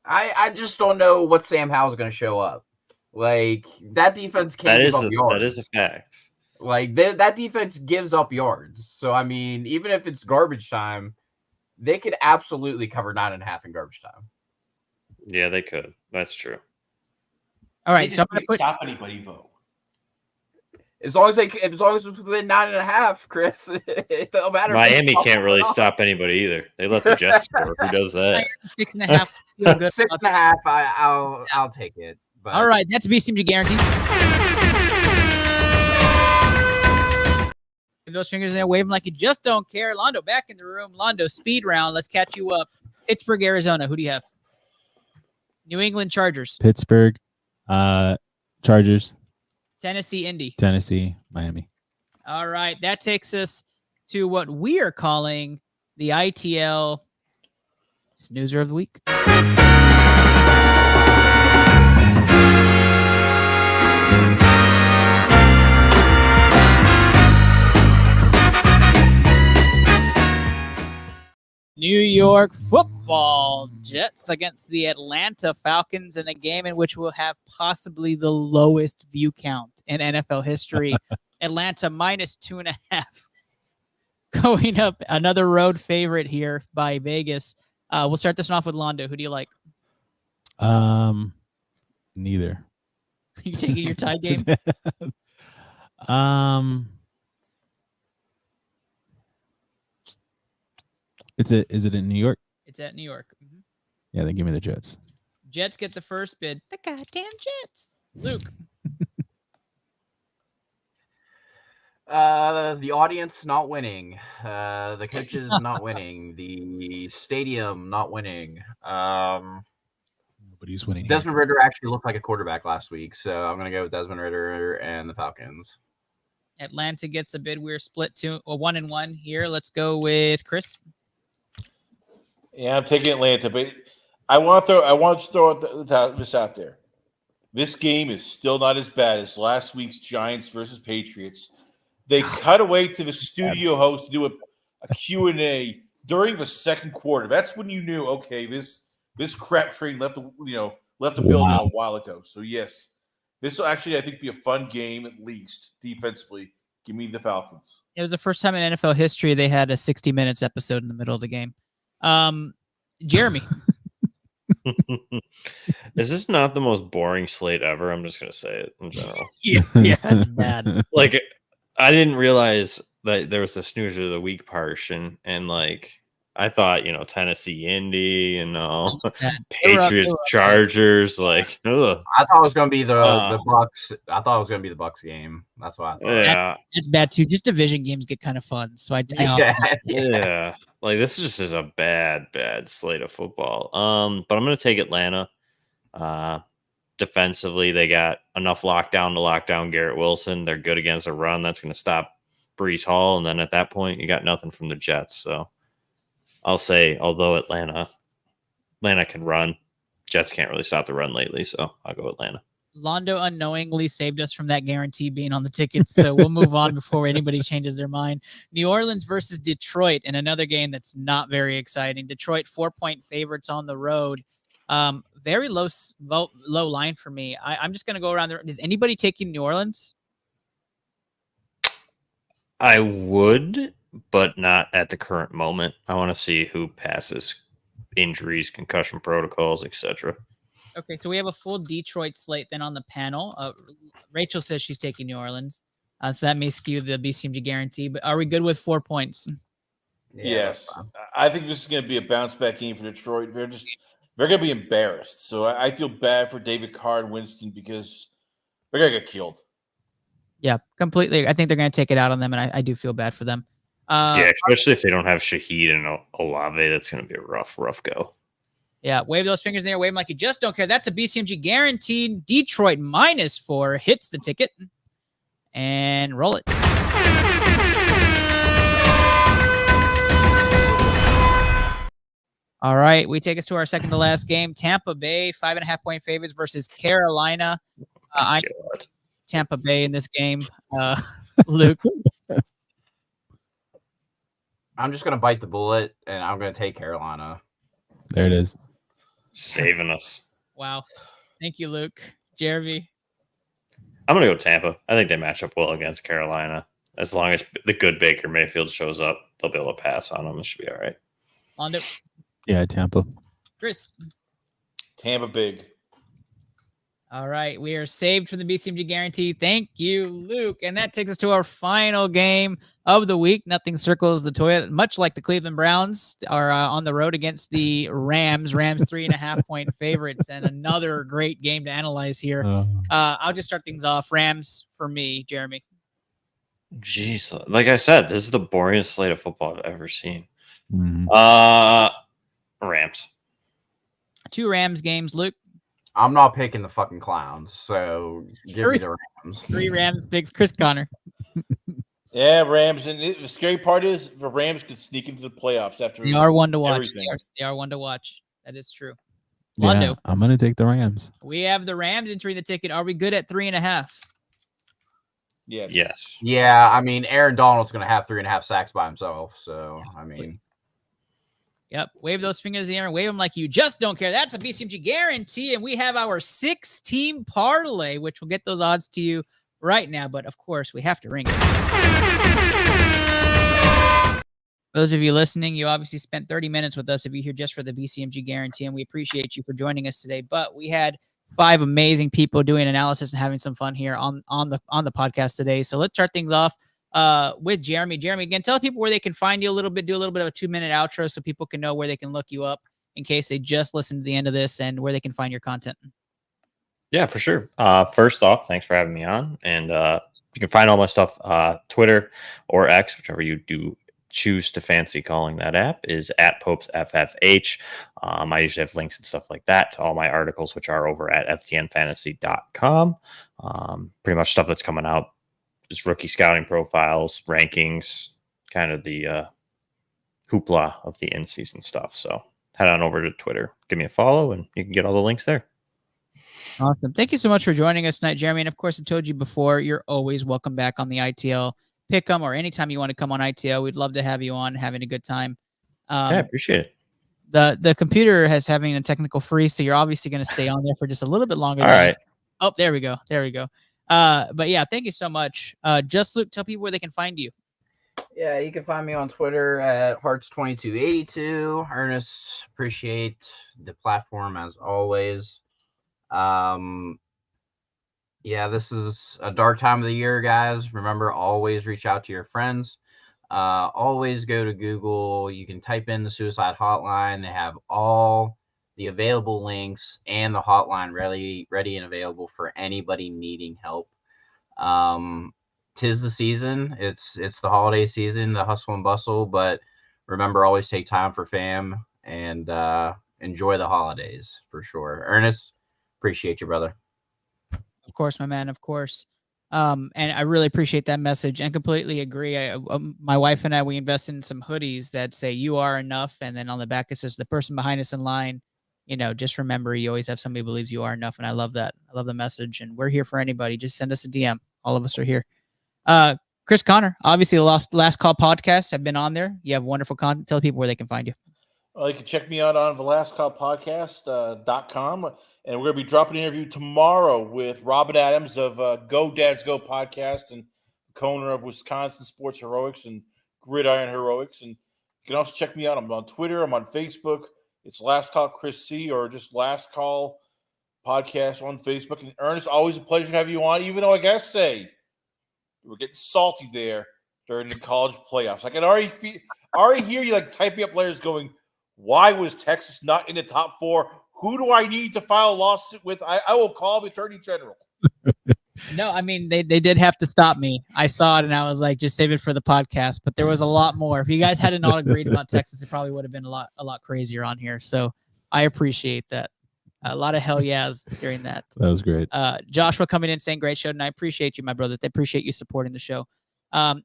I just don't know what Sam Howell's going to show up. Like, that defense can't give up yards. That is a fact. Like, that defense gives up yards. So, I mean, even if it's garbage time, they could absolutely cover 9.5 in garbage time. Yeah, they could. That's true. All right, so I'm going to stop anybody vote. As long as it's within 9.5, Chris, it don't matter. Miami can't really stop anybody either. They let the Jets score. Who does that? 6.5. 6.5. I'll take it. But... All right, that's BCMG guarantee. Those fingers in there, wave them like you just don't care. Londo back in the room. Londo, speed round. Let's catch you up. Pittsburgh, Arizona. Who do you have? New England Chargers. Pittsburgh, Chargers. Tennessee, Indy. Tennessee, Miami. All right, that takes us to what we are calling the ITL Snoozer of the Week. New York Football Jets against the Atlanta Falcons in a game in which we'll have possibly the lowest view count in NFL history. Atlanta -2.5. Going up, another road favorite here by Vegas. We'll start this one off with Londo. Who do you like? Neither. You taking your tie game? Is it in New York? It's at New York. Mm-hmm. Yeah, then give me the Jets. Jets get the first bid. The goddamn Jets. Luke. The audience not winning. The coaches not winning. The stadium not winning. Nobody's winning. Desmond Ridder actually looked like a quarterback last week, so I'm going to go with Desmond Ridder and the Falcons. Atlanta gets a bid. We're split to a 1-1 here. Let's go with Chris. Yeah, I'm taking Atlanta, but I want to throw this out there. This game is still not as bad as last week's Giants versus Patriots. They cut away to the studio host to do a Q&A during the second quarter. That's when you knew, okay, this crap train left the building a while ago. So yes, this will actually, I think, be a fun game at least defensively. Give me the Falcons. It was the first time in NFL history they had a 60 minutes episode in the middle of the game. Jeremy. Is this not the most boring slate ever? I'm just gonna say it in general. yeah, that's bad. Like, I didn't realize that there was the snoozer of the week portion, and like I thought, Tennessee, Indy, Patriots, Chargers. Like, ugh. I thought it was gonna be the Bucks. I thought it was gonna be the Bucks game. That's why I thought. Yeah, that's bad too. Just division games get kind of fun. So yeah. Like, this just is a bad slate of football. But I'm gonna take Atlanta. Defensively, they got enough lockdown to lock down Garrett Wilson. They're good against a run. That's going to stop Breece Hall. And then at that point, you got nothing from the Jets. So I'll say, although Atlanta can run, Jets can't really stop the run lately. So I'll go Atlanta. Londo unknowingly saved us from that guarantee being on the tickets. So we'll move on before anybody changes their mind. New Orleans versus Detroit in another game that's not very exciting. Detroit 4-point favorites on the road. Very low line for me. I'm just going to go around there. Is anybody taking New Orleans? I would, but not at the current moment. I want to see who passes injuries, concussion protocols, etc. Okay, so we have a full Detroit slate then on the panel. Rachel says she's taking New Orleans, so that may skew the BCMG guarantee. But are we good with 4 points? Yes, I think this is going to be a bounce back game for Detroit. They're going to be embarrassed. So I feel bad for David Carr and Winston because they're going to get killed. Yeah, completely. I think they're going to take it out on them, and I do feel bad for them. Yeah, especially if they don't have Shaheed and Olave, that's going to be a rough go. Yeah, wave those fingers in the air, wave them like you just don't care. That's a BCMG guaranteed. Detroit -4 hits the ticket, and roll it. All right, we take us to our second to last game. Tampa Bay, 5.5 point favorites versus Carolina. I Tampa Bay in this game. Luke. I'm just gonna bite the bullet, and I'm gonna take Carolina. There it is. Saving us. Wow. Thank you, Luke. Jeremy. I'm going to go Tampa. I think they match up well against Carolina. As long as the good Baker Mayfield shows up, they'll be able to pass on them. It should be all right. Londo. Yeah, Tampa. Chris. Tampa big. All right, we are saved from the BCMG guarantee. Thank you, Luke. And that takes us to our final game of the week. Nothing circles the toilet, much like the Cleveland Browns are on the road against the Rams. Rams 3.5 point favorites, and another great game to analyze here. I'll just start things off. Rams for me, Jeremy. Jeez, like I said, this is the boringest slate of football I've ever seen. Mm-hmm. Rams. 2 Rams games, Luke. I'm not picking the fucking clowns, so give me the Rams. 3 Rams picks. Chris Connor. Yeah, Rams. And the scary part is the Rams could sneak into the playoffs after They are one to watch. everything. They are one to watch. That is true. Yeah, Londo. I'm going to take the Rams. We have the Rams entering the ticket. Are we good at 3.5? Yes. Yes. Yeah, I mean, Aaron Donald's going to have 3.5 sacks by himself. So, I mean. Yep. Wave those fingers in the air and wave them like you just don't care. That's a BCMG guarantee. And we have our 6-team parlay, which will get those odds to you right now. But, of course, we have to ring it. For those of you listening, you obviously spent 30 minutes with us if you're here just for the BCMG guarantee, and we appreciate you for joining us today. But we had 5 amazing people doing analysis and having some fun here on the podcast today. So let's start things off with Jeremy. Jeremy, again, tell people where they can find you a little bit, do a little bit of a 2-minute outro so people can know where they can look you up in case they just listened to the end of this and where they can find your content. Yeah, for sure. First off, thanks for having me on. And you can find all my stuff, Twitter or X, whichever you do choose to fancy calling that app, is at PopesFFH. I usually have links and stuff like that to all my articles, which are over at ftnfantasy.com. Pretty much stuff that's coming out is rookie scouting profiles, rankings, kind of the hoopla of the in-season stuff. So head on over to Twitter, give me a follow, and you can get all the links there. Awesome. Thank you so much for joining us tonight, Jeremy. And of course, I told you before, you're always welcome back on the ITL Pick'em, or anytime you want to come on ITL. We'd love to have you on, having a good time. Yeah, I appreciate it. The computer is having a technical freeze, so you're obviously going to stay on there for just a little bit longer. All right. Oh, there we go. There we go. But yeah, thank you so much. Just Luke, tell people where they can find you. Yeah, you can find me on Twitter at Hearts2282. Ernest, appreciate the platform as always. Yeah, this is a dark time of the year, guys. Remember, always reach out to your friends. Always go to Google. You can type in the suicide hotline. They have all the available links and the hotline ready and available for anybody needing help. Tis the season. It's the holiday season, the hustle and bustle. But remember, always take time for fam and enjoy the holidays for sure. Ernest, appreciate you, brother. Of course, my man. Of course. And I really appreciate that message and completely agree. My wife and I, we invested in some hoodies that say "You are enough," and then on the back it says "The person behind us in line." You know, just remember, you always have somebody who believes you are enough, and I love that. I love the message, and we're here for anybody. Just send us a DM. All of us are here. Chris Connor, obviously the Last Call podcast. I've been on there. You have wonderful content. Tell people where they can find you. You can check me out on the lastcallpodcast.com. And we're going to be dropping an interview tomorrow with Robin Adams of Go Dads Go podcast. And co-owner of Wisconsin Sports Heroics and Gridiron Heroics. And you can also check me out. I'm on Twitter. I'm on Facebook. It's Last Call Chris C, or just Last Call Podcast on Facebook. And Ernest, always a pleasure to have you on, even though I gotta say, we're getting salty there during the college playoffs. I can already hear you like typing up letters going, why was Texas not in the top 4? Who do I need to file a lawsuit with? I will call the Attorney General. No, I mean, they did have to stop me. I saw it and I was like, just save it for the podcast. But there was a lot more. If you guys hadn't all agreed about Texas, it probably would have been a lot crazier on here. So I appreciate that. A lot of hell yeahs during that. That was great. Joshua coming in saying great show, and I appreciate you, my brother. I appreciate you supporting the show.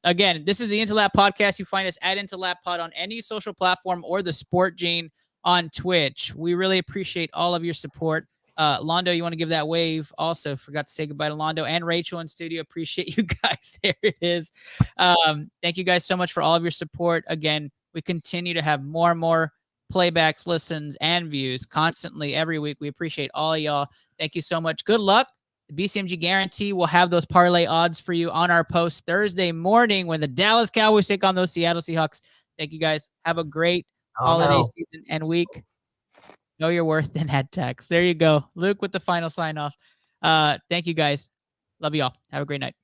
Again, this is the Into Lap podcast. You find us at Into Lap Pod on any social platform or the Sport Gene on Twitch. We really appreciate all of your support. Londo, you want to give that wave? Also, forgot to say goodbye to Londo and Rachel in studio. Appreciate you guys. There it is. Thank you guys so much for all of your support. Again, we continue to have more and more playbacks, listens, and views constantly every week. We appreciate all of y'all. Thank you so much. Good luck. The BCMG guarantee will have those parlay odds for you on our post Thursday morning when the Dallas Cowboys take on those Seattle Seahawks. Thank you guys. Have a great holiday season and week. Know your worth and head tax. There you go. Luke with the final sign off. Thank you guys. Love you all. Have a great night.